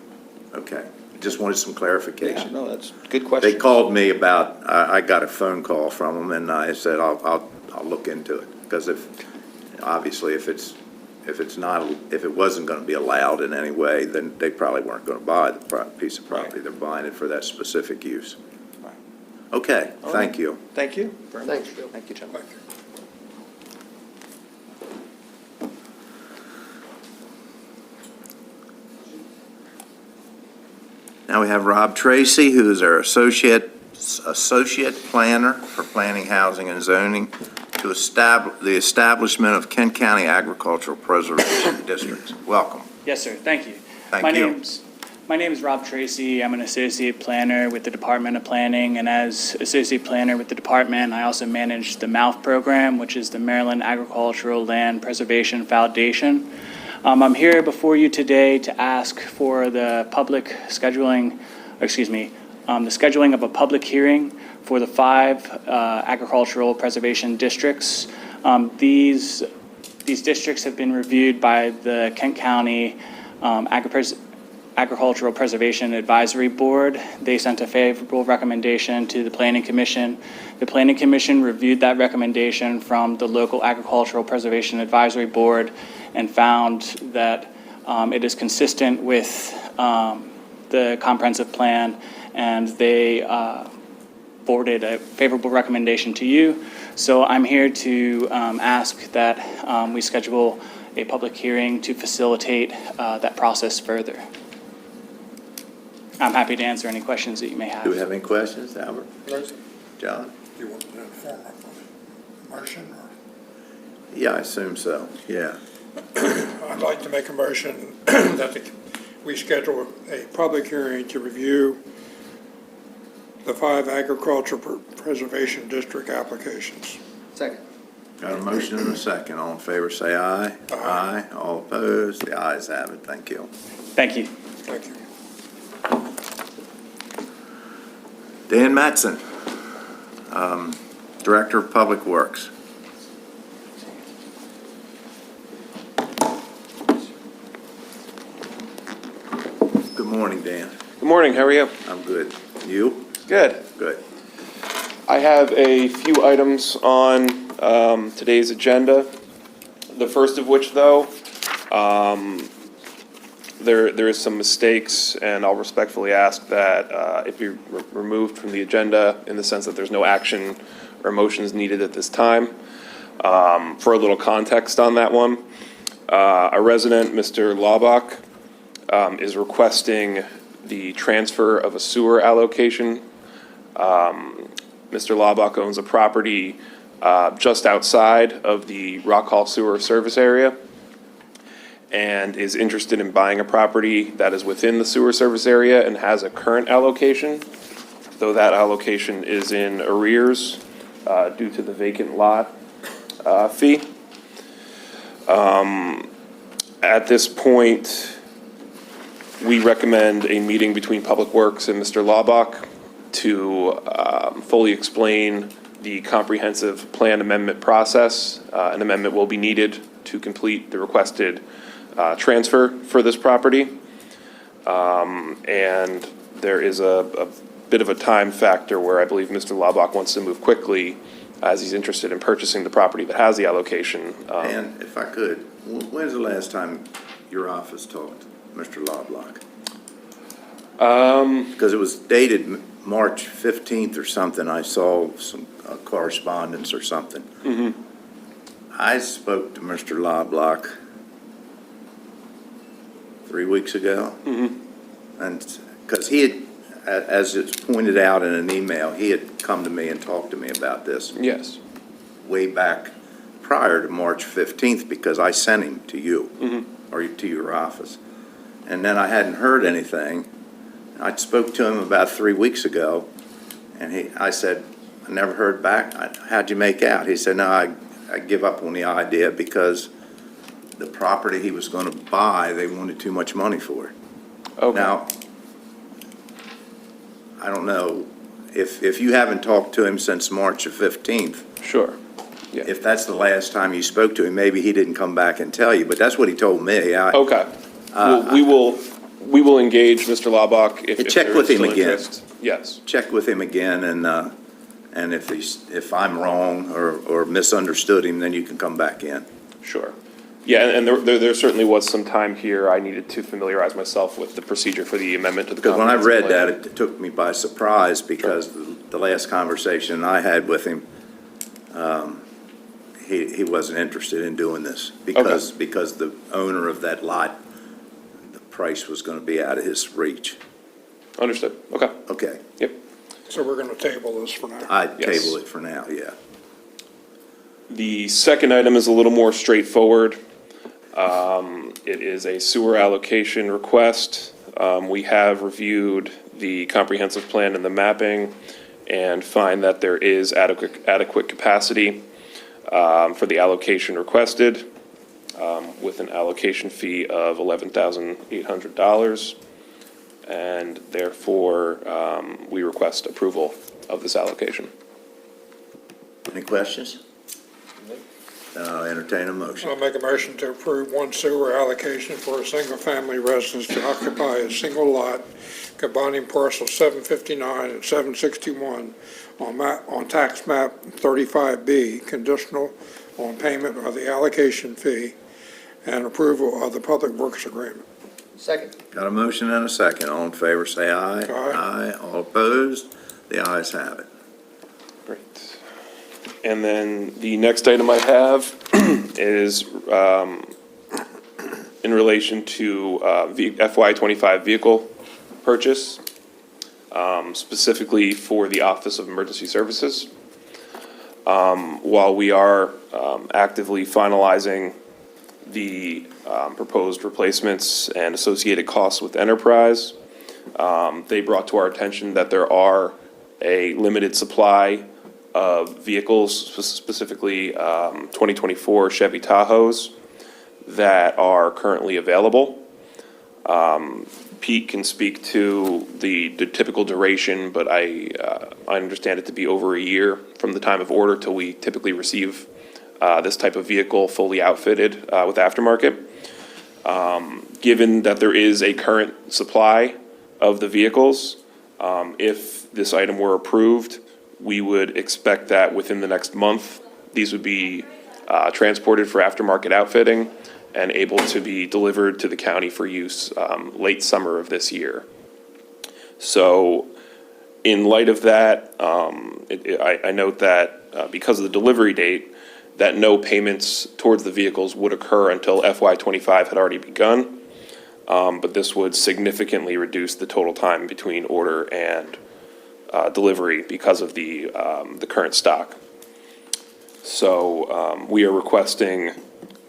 A: Okay. Just wanted some
G: Yeah,
A: clarification.
G: no, that's a good question.
A: They called me about, I got a phone call from them, and I said, I'll look into it. Because obviously, if it wasn't going to be allowed in any way, then they probably weren't going to buy the piece of property.
G: Right.
A: They're buying it for that specific use.
G: Right.
A: Okay,
G: All
A: thank
G: right.
A: you.
G: Thank you very much.
H: Thanks, Bill.
G: Thank you, gentlemen.
A: Now we have Rob Tracy, who is our associate planner for planning, housing, and zoning, to establish the establishment of Kent County Agricultural Preservation Districts. Welcome.
I: Yes, sir. Thank you.
A: Thank
I: My
A: you.
I: My name is Rob Tracy. I'm an associate planner with the Department of Planning, and as associate planner with the department, I also manage the MALF program, which is the Maryland Agricultural Land Preservation Foundation. I'm here before you today to ask for the the scheduling of a public hearing for the 5 agricultural preservation districts. These districts have been reviewed by the Kent County Agricultural Preservation Advisory Board. They sent a favorable recommendation to the Planning Commission. The Planning Commission reviewed that recommendation from the local Agricultural Preservation Advisory Board and found that it is consistent with the comprehensive plan, and they forwarded a favorable recommendation to you. So I'm here to ask that we schedule a public hearing to facilitate that process further. I'm happy to answer any questions that you may have.
A: Do we have any questions, Albert?
B: No, sir.
A: John?
B: Do you want to form a motion, or?
A: Yeah, I assume so, yeah.
B: I'd like to make a motion that we schedule a public hearing to review the 5 agricultural preservation district applications.
H: Second.
A: Got a motion and a second. All in favor, say aye.
B: Aye.
A: All opposed? The ayes have it. Thank you.
I: Thank you.
B: Thank you.
A: Dan Mattson, Director of Public Works. Good morning, Dan.
J: Good morning, how are you?
A: I'm good. You?
J: Good.
A: Good.
J: I have a few items on today's agenda. The first of which, though, there is some mistakes, and I'll respectfully ask that it be removed from the agenda in the sense that there's no action or motions needed at this time. For a little context on that one, a resident, Mr. Laubach, is requesting the transfer of a sewer allocation. Mr. Laubach owns a property just outside of the Rock Hall Sewer Service Area and is interested in buying a property that is within the sewer service area and has a current allocation, though that allocation is in arrears due to the vacant lot fee. At this point, we recommend a meeting between Public Works and Mr. Laubach to fully explain the comprehensive plan amendment process. An amendment will be needed to complete the requested transfer for this property. And there is a bit of a time factor where I believe Mr. Laubach wants to move quickly as he's interested in purchasing the property that has the allocation.
A: And if I could, when's the last time your office talked to Mr. Loblock? Because it was dated March 15th or something. I saw some correspondence or something. I spoke to Mr. Loblock 3 weeks ago. And because he had, as it's pointed out in an email, he had come to me and talked to me about this
J: Yes.
A: way back prior to March 15th because I sent him to you or to your office. And then I hadn't heard anything. I spoke to him about 3 weeks ago, and I said, I never heard back. How'd you make out? He said, no, I give up on the idea because the property he was going to buy, they wanted too much money for it.
J: Okay.
A: Now, I don't know, if you haven't talked to him since March the 15th,
J: Sure.
A: if that's the last time you spoke to him, maybe he didn't come back and tell you, but that's what he told me.
J: Okay. Well, we will engage Mr. Laubach if
A: Check
J: there
A: with
J: is
A: him
J: still
A: again.
J: interest. Yes.
A: Check with him again, and if I'm wrong or misunderstood him, then you can come back in.
J: Sure. Yeah, and there certainly was some time here. I needed to familiarize myself with the procedure for the amendment to the
A: Because when I read
J: comprehensive
A: that, it took me by surprise because the last conversation I had with him, he wasn't interested in doing this because the owner of that lot, the price was going to be out of his reach.
J: plan. Understood. Okay.
A: Okay,
J: Yep.
B: So we're going to table this for now.
A: I'd
J: Yes.
A: table it for now, yeah.
J: The second item is a little more straightforward. It is a sewer allocation request. We have reviewed the comprehensive plan and the mapping and find that there is adequate capacity for the allocation requested with an allocation fee of $11,800. And therefore, we request approval of this allocation.
A: Any questions? Then I'll entertain a motion.
B: I'll make a motion to approve one sewer allocation for a single-family residence to occupy a single lot combining parcel 759 and 761 on tax map 35B, conditional on payment of the allocation fee and approval of the public works agreement.
H: Second.
A: Got a motion and a second. All in favor, say aye.
B: Aye.
A: All opposed? The ayes have it.
J: Great. And then the next item I have is in relation to FY25 vehicle purchase, specifically for the Office of Emergency Services. While we are actively finalizing the proposed replacements and associated costs with Enterprise, they brought to our attention that there are a limited supply of vehicles, specifically 2024 Chevy Tahoes, that are currently available. Pete can speak to the typical duration, but I understand it to be over a year from the time of order till we typically receive this type of vehicle fully outfitted with aftermarket. Given that there is a current supply of the vehicles, if this item were approved, we would expect that within the next month, these would be transported for aftermarket outfitting and able to be delivered to the county for use late summer of this year. So in light of that, I note that because of the delivery date, that no payments towards the vehicles would occur until FY25 had already begun. But this would significantly reduce the total time between order and delivery because of the current stock. So we are requesting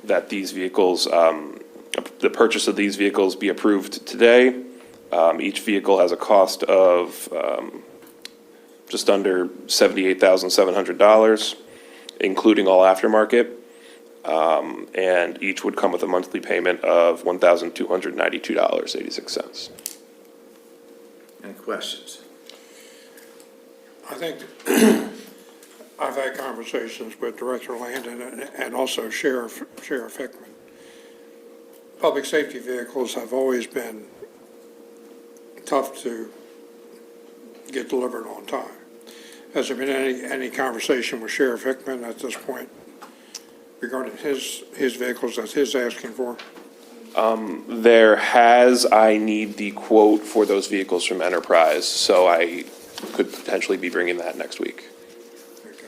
J: that these vehicles, the purchase of these vehicles be approved today. Each vehicle has a cost of just under $78,700, including all aftermarket. And each would come with a monthly payment of $1,292.86.
A: Any questions?
B: I think I've had conversations with Director Landon and also Sheriff Hickman. Public safety vehicles have always been tough to get delivered on time. Has there been any conversation with Sheriff Hickman at this point regarding his vehicles that he's asking for?
J: There has, I need the quote for those vehicles from Enterprise, so I could potentially be bringing that next week.
B: Okay.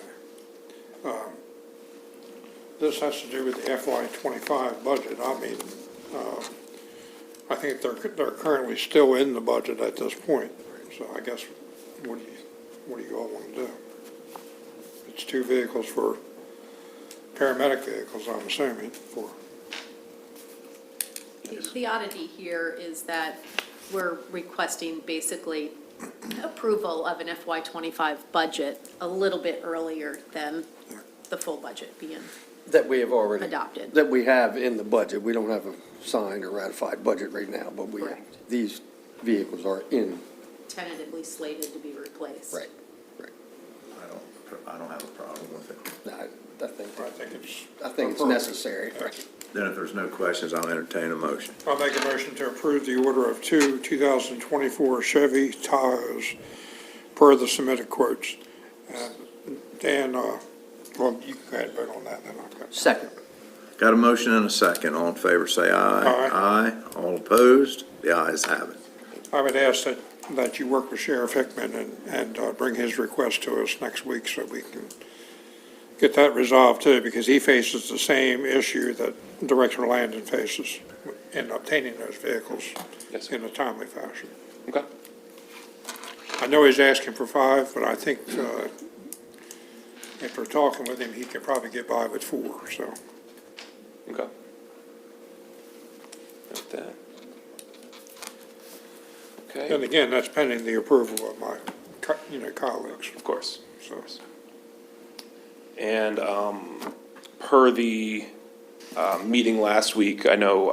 B: This has to do with the FY '25 budget. I mean, I think they're currently still in the budget at this point. So I guess, what do you all want to do? It's two vehicles for paramedic vehicles, I'm assuming, for.
H: The oddity here is that we're requesting basically approval of an FY '25 budget a little bit earlier than the full budget being
K: That we have already.
H: adopted.
K: That we have in the budget. We don't have a signed or ratified budget right now, but
H: Correct.
K: these vehicles are in.
H: Tentatively slated to be replaced.
K: Right.
A: I don't have a problem with it.
K: I
B: I
K: think it's necessary. Right.
A: Then if there's no questions, I'll entertain a motion.
B: I'll make a motion to approve the order of two 2024 Chevy Tahoes per the submitted quotes. Dan, well, you can go ahead and vote on that, then I'll go.
K: Second.
A: Got a motion and a second. All in favor, say aye.
B: Aye.
A: Aye. All opposed? The ayes have it.
B: I would ask that you work with Sheriff Hickman and bring his request to us next week so we can get that resolved too, because he faces the same issue that Director Landon faces in obtaining those vehicles
J: Yes, sir.
B: in a timely fashion.
J: Okay.
B: I know he's asking for 5, but I think after talking with him, he could probably get by with 4, so.
J: Okay. Note that.
B: And
J: Okay,
B: again, that's pending the approval of my, colleagues,
J: of course.
B: so.
J: And per the meeting last week, I know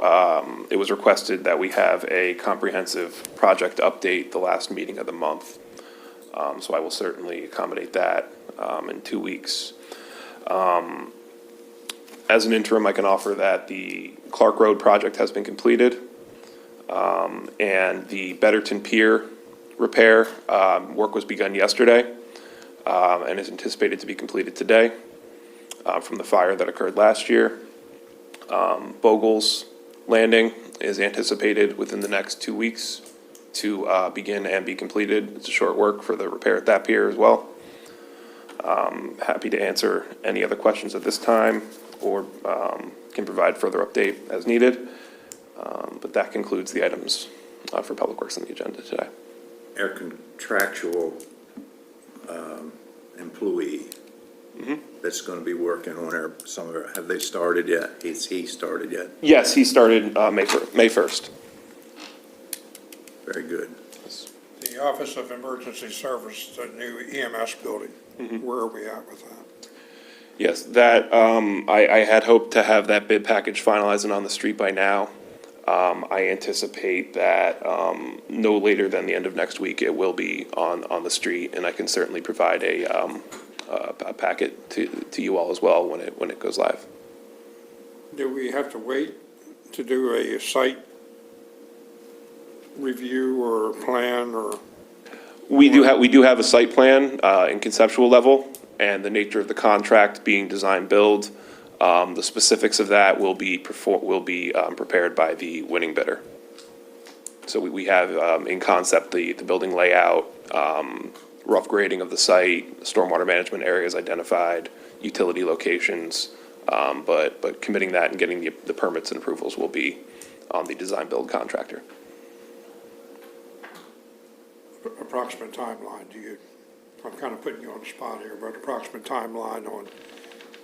J: it was requested that we have a comprehensive project update the last meeting of the month. So I will certainly accommodate that in 2 weeks. As an interim, I can offer that the Clark Road project has been completed. And the Betterton Pier repair, work was begun yesterday, and is anticipated to be completed today, from the fire that occurred last year. Bogle's Landing is anticipated within the next 2 weeks to, begin and be completed. It's a short work for the repair at that pier as well. Happy to answer any other questions at this time, or, can provide further update as needed. But that concludes the items for Public Works on the agenda today.
A: Our contractual employee that's going to be working on some of our, have they started yet? Has he started yet?
J: Yes, he started May 1st.
A: Very good.
B: The Office of Emergency Service, the new EMS building, where are we at with that?
J: Yes, that, I had hoped to have that bid package finalized and on the street by now. I anticipate that no later than the end of next week, it will be on the street, and I can certainly provide a packet to you all as well when it goes live.
B: Do we have to wait to do a site review or plan or?
J: We do have a site plan in conceptual level, and the nature of the contract being design build. The specifics of that will be prepared by the winning bidder. So we have in concept the building layout, rough grading of the site, stormwater management areas identified, utility locations, but committing that and getting the permits and approvals will be on the design build contractor.
B: Approximate timeline, I'm kind of putting you on the spot here, but approximate timeline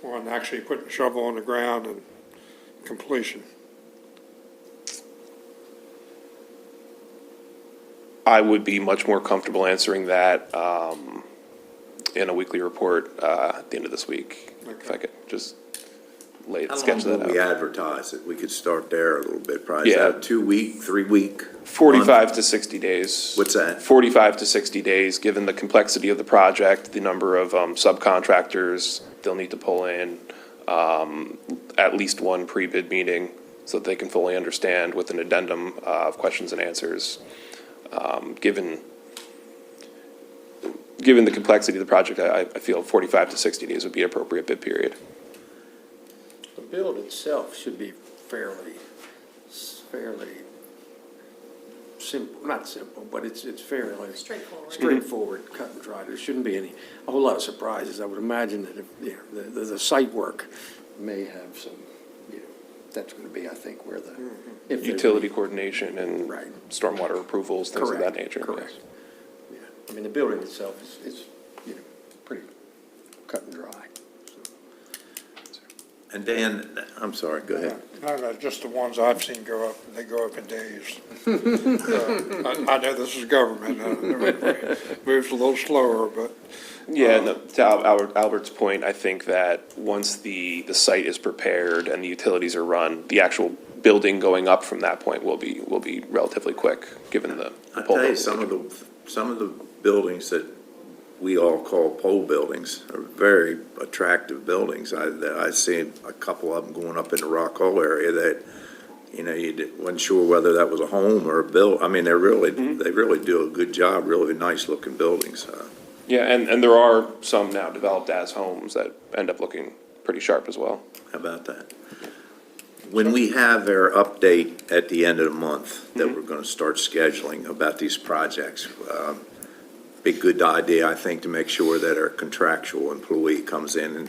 B: on actually putting the shovel on the ground and completion?
J: I would be much more comfortable answering that in a weekly report at the end of this week. If I could just
A: How
J: sketch
A: long
J: that
A: will we
J: out.
A: advertise it? We could start there a little bit, probably. Is
J: Yeah.
A: that 2 week, 3 week?
J: 45 to 60 days.
A: What's that?
J: 45 to 60 days, given the complexity of the project, the number of subcontractors they'll need to pull in, at least one pre-bid meeting so that they can fully understand with an addendum of questions and answers. Given the complexity of the project, I feel 45 to 60 days would be an appropriate bid period.
K: The build itself should be fairly simple, not simple, but it's fairly straightforward, cut and dry. There shouldn't be a whole lot of surprises. I would imagine that if, you know, the site work may have some, you know, that's going to be, I think, where the. if there's
J: Utility
K: any-
J: coordination and
K: Right.
J: stormwater approvals, things of that
K: Correct,
J: nature.
K: correct. Yeah, I mean, the building itself is, you know, pretty cut and dry.
A: And Dan, I'm sorry, go ahead.
B: No, just the ones I've seen go up, they go up in days. I know this is government, it moves a little slower, but
J: Yeah, no, to Albert's point, I think that once the site is prepared and the utilities are run, the actual building going up from that point will be relatively quick, given the
A: I
J: pole
A: tell you,
J: building.
A: some of the buildings that we all call pole buildings are very attractive buildings. I seen a couple of them going up in the Rock Hall area that, you know, wasn't sure whether that was a home or a I mean, they really do a good job, really nice looking buildings.
J: Yeah, and there are some now developed as homes that end up looking pretty sharp as well.
A: How about that? When we have our update at the end of the month that we're gonna start scheduling about these projects, be a good idea, I think, to make sure that our contractual employee comes in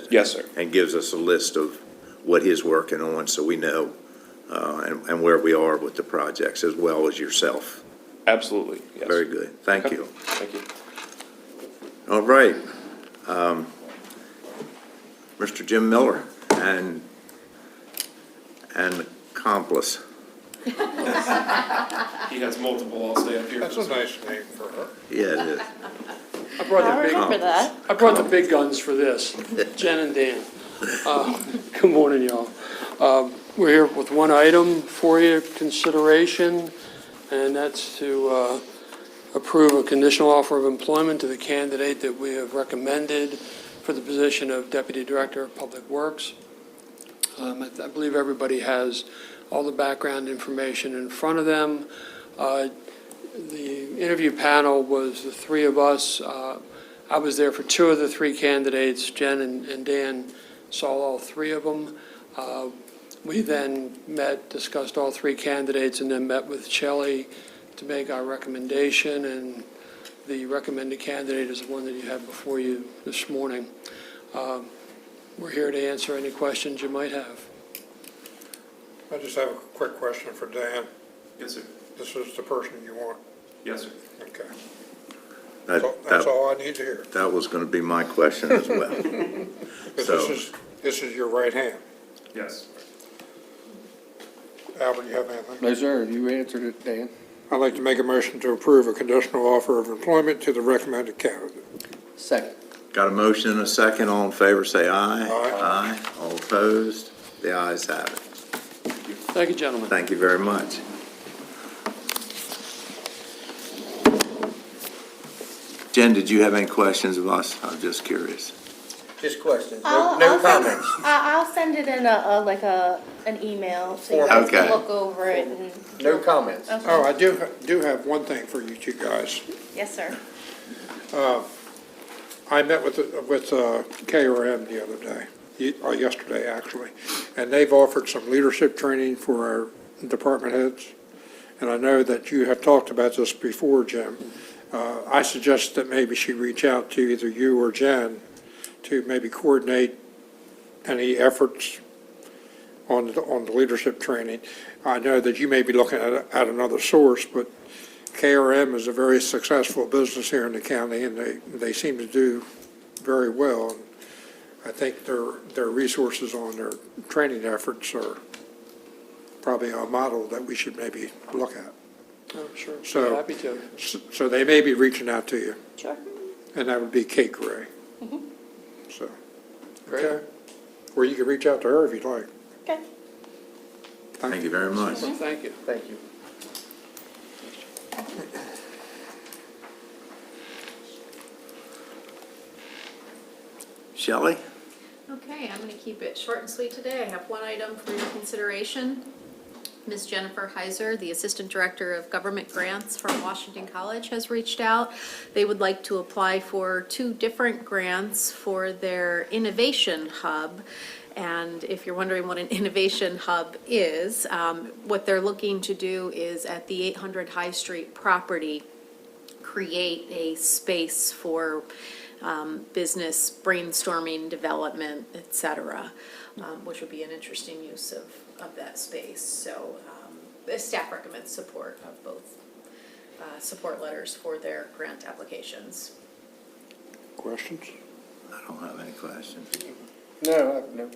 J: Yes, sir.
A: and gives us a list of what he's working on, so we know, and where we are with the projects, as well as yourself.
J: Absolutely, yes.
A: Very good. Thank
J: Okay.
A: you.
J: Thank you.
A: All right. Mr. Jim Miller and accomplice.
J: He has multiple, I'll stay up here.
B: that's a nice name for her.
A: Yeah, it is.
L: I brought the big,
A: that.
L: I brought the big guns for this, Jen and Dan. Good morning, y'all. We're here with one item for your consideration, and that's to approve a conditional offer of employment to the candidate that we have recommended for the position of Deputy Director of Public Works. I believe everybody has all the background information in front of them. The interview panel was the three of us. I was there for two of the three candidates. Jen and Dan saw all three of them. We then met, discussed all three candidates, and then met with Shelley to make our recommendation, and the recommended candidate is the one that you have before you this morning. We're here to answer any questions you might have.
B: I just have a quick question for Dan.
J: Yes, sir.
B: This is the person you want?
J: Yes, sir.
B: Okay.
A: That,
B: That's all I need to hear.
A: that was gonna be my question as well.
B: But
A: So-
B: this is your right hand.
J: Yes.
B: Albert, you have anything?
K: No, sir, you answered it, Dan.
B: I'd like to make a motion to approve a conditional offer of employment to the recommended candidate.
K: Second.
A: Got a motion and a second. All in favor, say aye.
B: Aye.
A: Aye. All opposed? The ayes have it.
L: Thank you, gentlemen.
A: Thank you very much. Jen, did you have any questions of us? I'm just curious.
K: Just questions,
M: I'll send it in an email, so you guys
A: Okay.
M: can look over it and.
K: No comments.
M: Okay.
B: Oh, I do have one thing for you two guys.
M: Yes, sir.
B: I met with KRM the other day, yesterday, actually, and they've offered some leadership training for our department heads. And I know that you have talked about this before, Jim. I suggest that maybe she reach out to either you or Jen to maybe coordinate any efforts on the leadership training. I know that you may be looking at another source, but KRM is a very successful business here in the county, and they seem to do very well. And I think their resources on their training efforts are probably a model that we should maybe look at.
L: Oh, sure.
B: So-
L: Happy to.
B: So they may be reaching out to you.
D: Sure.
B: And that would be Kate Gray. So,
L: Great.
B: okay. Or you can reach out to her if you'd like.
C: Okay.
A: Thank you very much.
L: Thank you.
K: Thank you.
A: Shelley?
H: Okay, I'm going to keep it short and sweet today. I have one item for your consideration. Ms. Jennifer Heiser, the Assistant Director of Government Grants from Washington College, has reached out. They would like to apply for 2 different grants for their Innovation Hub. And if you're wondering what an Innovation Hub is, what they're looking to do is at the 800 High Street property, create a space for business brainstorming, development, et cetera, which would be an interesting use of that space. So the staff recommends support of both support letters for their grant applications.
B: Questions?
A: I don't have any questions.
K: No, no.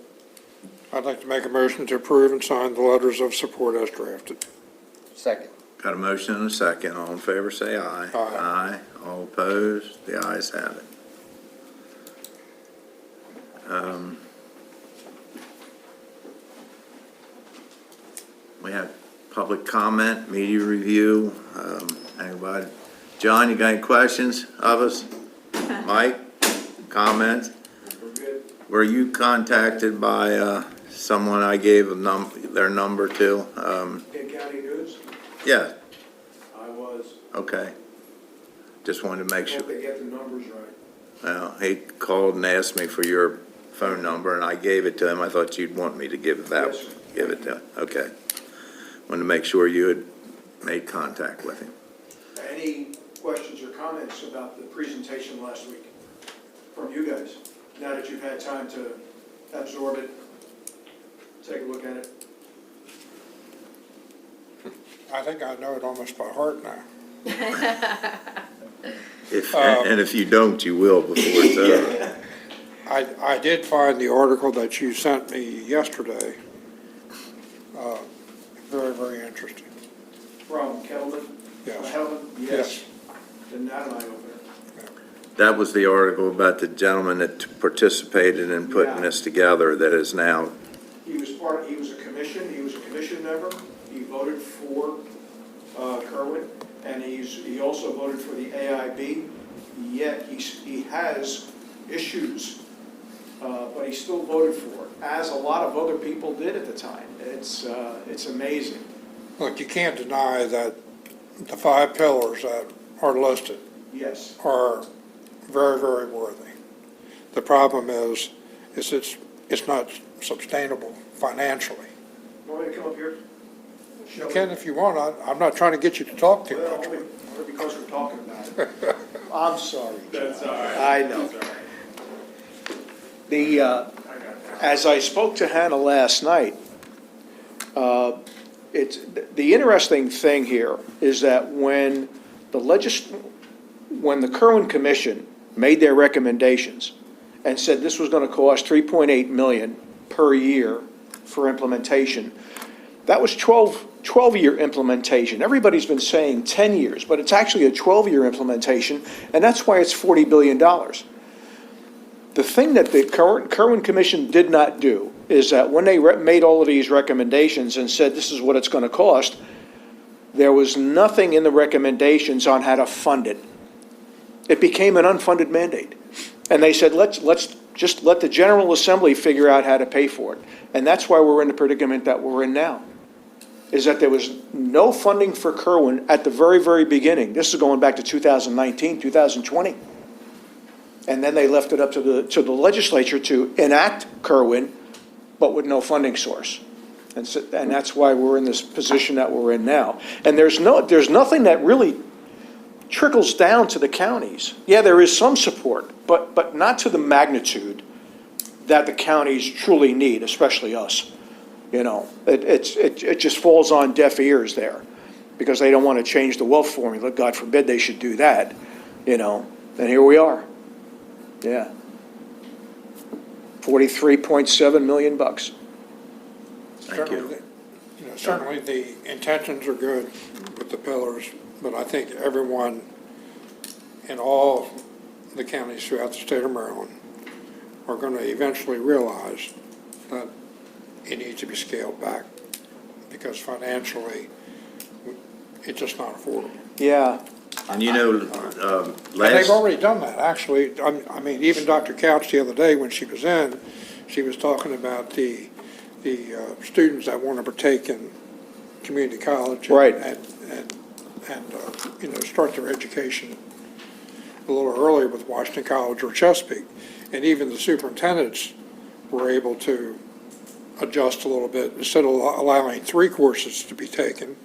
B: I'd like to make a motion to approve and sign the letters of support as drafted.
K: Second.
A: Got a motion and a second. All in favor, say aye.
B: Aye.
A: Aye. All opposed? The ayes have it. We have public comment, media review. Anybody? John, you got any questions of us? Mike, comments? Were you contacted by someone I gave their number to?
N: In County News,
A: Yeah,
N: I was,
A: okay. Just wanted to make
N: I
A: sure.
N: hope they get the numbers right.
A: Well, he called and asked me for your phone number, and I gave it to him. I thought you'd want me to give it
N: Yes, sir.
A: give it to him. Okay. Wanted to make sure you had made contact with him.
N: Any questions or comments about the presentation last week from you guys? Now that you've had time to absorb it, take a look at it.
B: I think I know it almost by heart now.
A: And if you don't, you will before it's over.
B: I did find the article that you sent me yesterday very, very interesting.
N: From Kettleman?
B: Yes.
N: Kettleman? Yes. Then that and I over there.
A: That was the article about the gentleman that participated in putting
N: Yeah.
A: this together that is now,
N: He was a commission member. He voted for Kerwin, and he also voted for the AIB. Yet he has issues, but he still voted for it, as a lot of other people did at the time. It's amazing.
B: Look, you can't deny that the 5 pillars that are listed
N: Yes.
B: are very, very worthy. The problem is it's not sustainable financially.
N: Want me to come up here?
B: You can if you want. I'm not trying to get you to talk too
N: Well,
B: much.
N: only because we're talking about it. I'm sorry.
E: That's all right. I know. As I spoke to Hannah last night, the interesting thing here is that when the Kerwin Commission made their recommendations and said this was going to cost $3.8 million per year for implementation, that was 12-year implementation. Everybody's been saying 10 years, but it's actually a 12-year implementation, and that's why it's $40 billion. The thing that the Kerwin Commission did not do is that when they made all of these recommendations and said this is what it's going to cost, there was nothing in the recommendations on how to fund it. It became an unfunded mandate. And they said, let's just let the General Assembly figure out how to pay for it. And that's why we're in the predicament that we're in now, is that there was no funding for Kerwin at the very, very beginning. This is going back to 2019, 2020. And then they left it up to the legislature to enact Kerwin, but with no funding source. And that's why we're in this position that we're in now. And there's nothing that really trickles down to the counties. Yeah, there is some support, but not to the magnitude that the counties truly need, especially us. You know, it just falls on deaf ears there because they don't want to change the wealth formula. God forbid they should do that, you know. And here we are. Yeah. $43.7 million.
A: thank you.
B: Certainly the intentions are good with the pillars, but I think everyone in all the counties throughout the state of Maryland are going to eventually realize that it needs to be scaled back because financially, it's just not affordable.
E: Yeah,
A: And you know,
B: And they've
A: last,
B: already done that, actually. I mean, even Dr. Couch the other day, when she was in, she was talking about the students that want to partake in community college.
E: Right.
B: And start their education a little earlier with Washington College or Chesapeake. And even the superintendents were able to adjust a little bit. Instead of allowing 3 courses to be taken,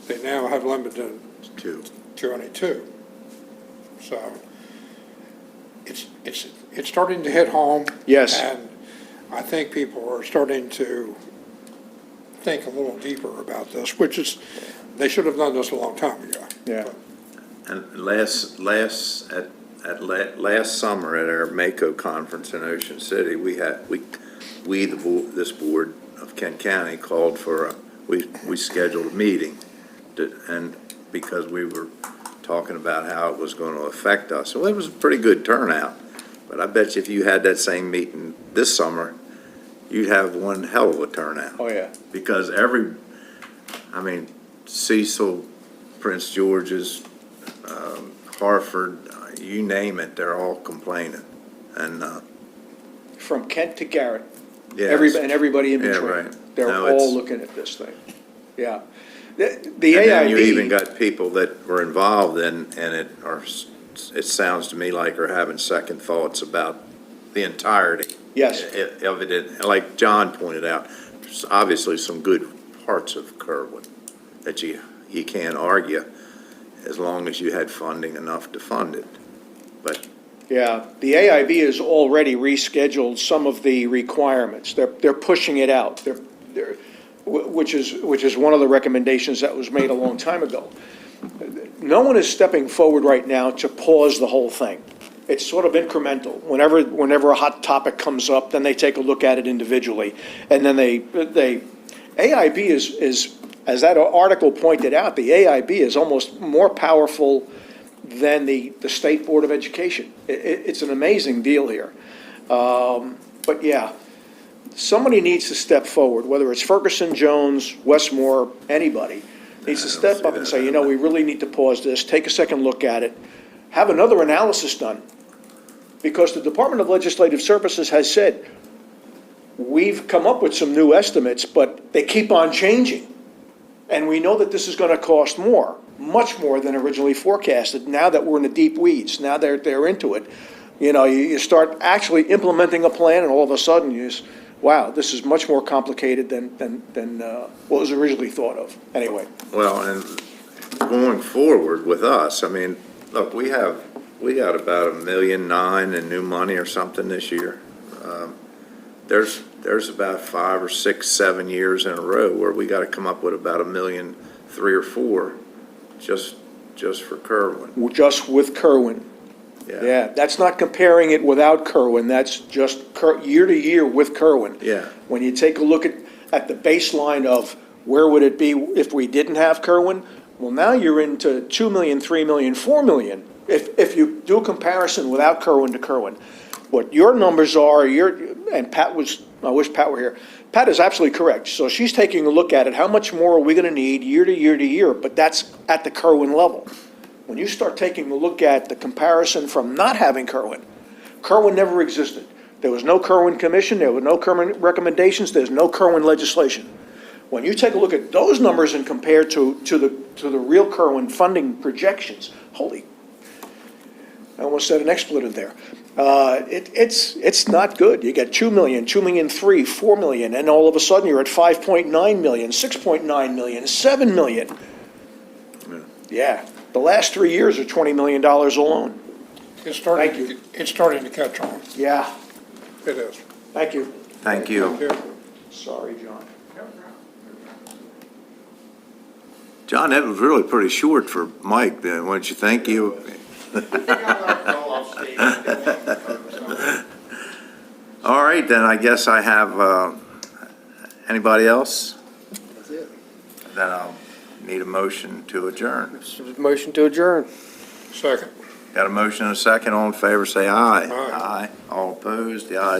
B: they now have limited
A: two.
B: to only 2. So it's starting to hit home.
E: Yes.
B: And I think people are starting to think a little deeper about this, which is, they should have done this a long time ago.
E: yeah.
A: And last summer at our MACO conference in Ocean City, this board of Kent County called for we scheduled a meeting and because we were talking about how it was going to affect us. So it was a pretty good turnout. But I bet you if you had that same meeting this summer, you'd have one hell of a turnout.
E: Oh, yeah.
A: Because Cecil, Prince George's, Hartford, you name it, they're all complaining. And,
K: From Kent to Garrett,
A: yeah.
K: everybody in
A: Yeah,
K: between.
A: right.
K: They're
A: No,
K: all
A: it's-
K: looking at this thing. Yeah. The
A: And then you even
K: AIB,
A: got people that were involved in, and it sounds to me like are having second thoughts about the entirety.
K: yes,
A: Of it, like John pointed out, there's obviously some good parts of Kerwin that you can't argue as long as you had funding enough to fund it. But
K: yeah. The AIB has already rescheduled some of the requirements. They're pushing it out. Which is one of the recommendations that was made a long time ago. No one is stepping forward right now to pause the whole thing. It's sort of incremental. Whenever a hot topic comes up, then they take a look at it individually. And then AIB is, as that article pointed out, the AIB is almost more powerful than the State Board of Education. It's an amazing deal here. But yeah, somebody needs to step forward, whether it's Ferguson, Jones, Westmore, anybody, needs to step up and say, we really need to pause this, take a second look at it, have another analysis done. Because the Department of Legislative Services has said, we've come up with some new estimates, but they keep on changing. And we know that this is going to cost more, much more than originally forecasted, now that we're in the deep weeds, now they're into it. You start actually implementing a plan, and all of a sudden wow, this is much more complicated than what was originally thought of. Anyway.
A: well, and going forward with us, look, we got about $1.9 million in new money or something this year. There's about 5 or 6, 7 years in a row where we got to come up with about $1.3 million or $1.4 million just for Kerwin.
K: Just with Kerwin. Yeah, that's not comparing it without Kerwin, that's just year to year with Kerwin.
A: Yeah.
K: When you take a look at the baseline of where would it be if we didn't have Kerwin, well, now you're into 2 million, 3 million, 4 million, if you do a comparison without Kerwin to Kerwin. What your numbers are, and I wish Pat were here, Pat is absolutely correct. So she's taking a look at it, how much more are we gonna need year to year to year, but that's at the Kerwin level. When you start taking a look at the comparison from not having Kerwin never existed. There was no Kerwin commission, there were no Kerwin recommendations, there's no Kerwin legislation. When you take a look at those numbers and compare to the real Kerwin funding projections, I almost said an expletive there. It's not good. You get 2 million, 2 million, 3, 4 million, and all of a sudden you're at 5.9 million, 6.9 million, 7 million. Yeah. The last 3 years are $20 million alone.
B: It's starting to catch on.
K: Yeah,
B: It is.
K: thank you.
A: Thank you.
B: Thank you.
K: Sorry, John.
A: John, that was really pretty short for Mike then, wouldn't you think? All right, then I guess I have, anybody else?
K: That's it.
A: Then I'll need a motion to adjourn.
K: Motion to adjourn.
B: Second.
A: Got a motion and a second. All in favor, say aye.
B: Aye.
A: All opposed? The ayes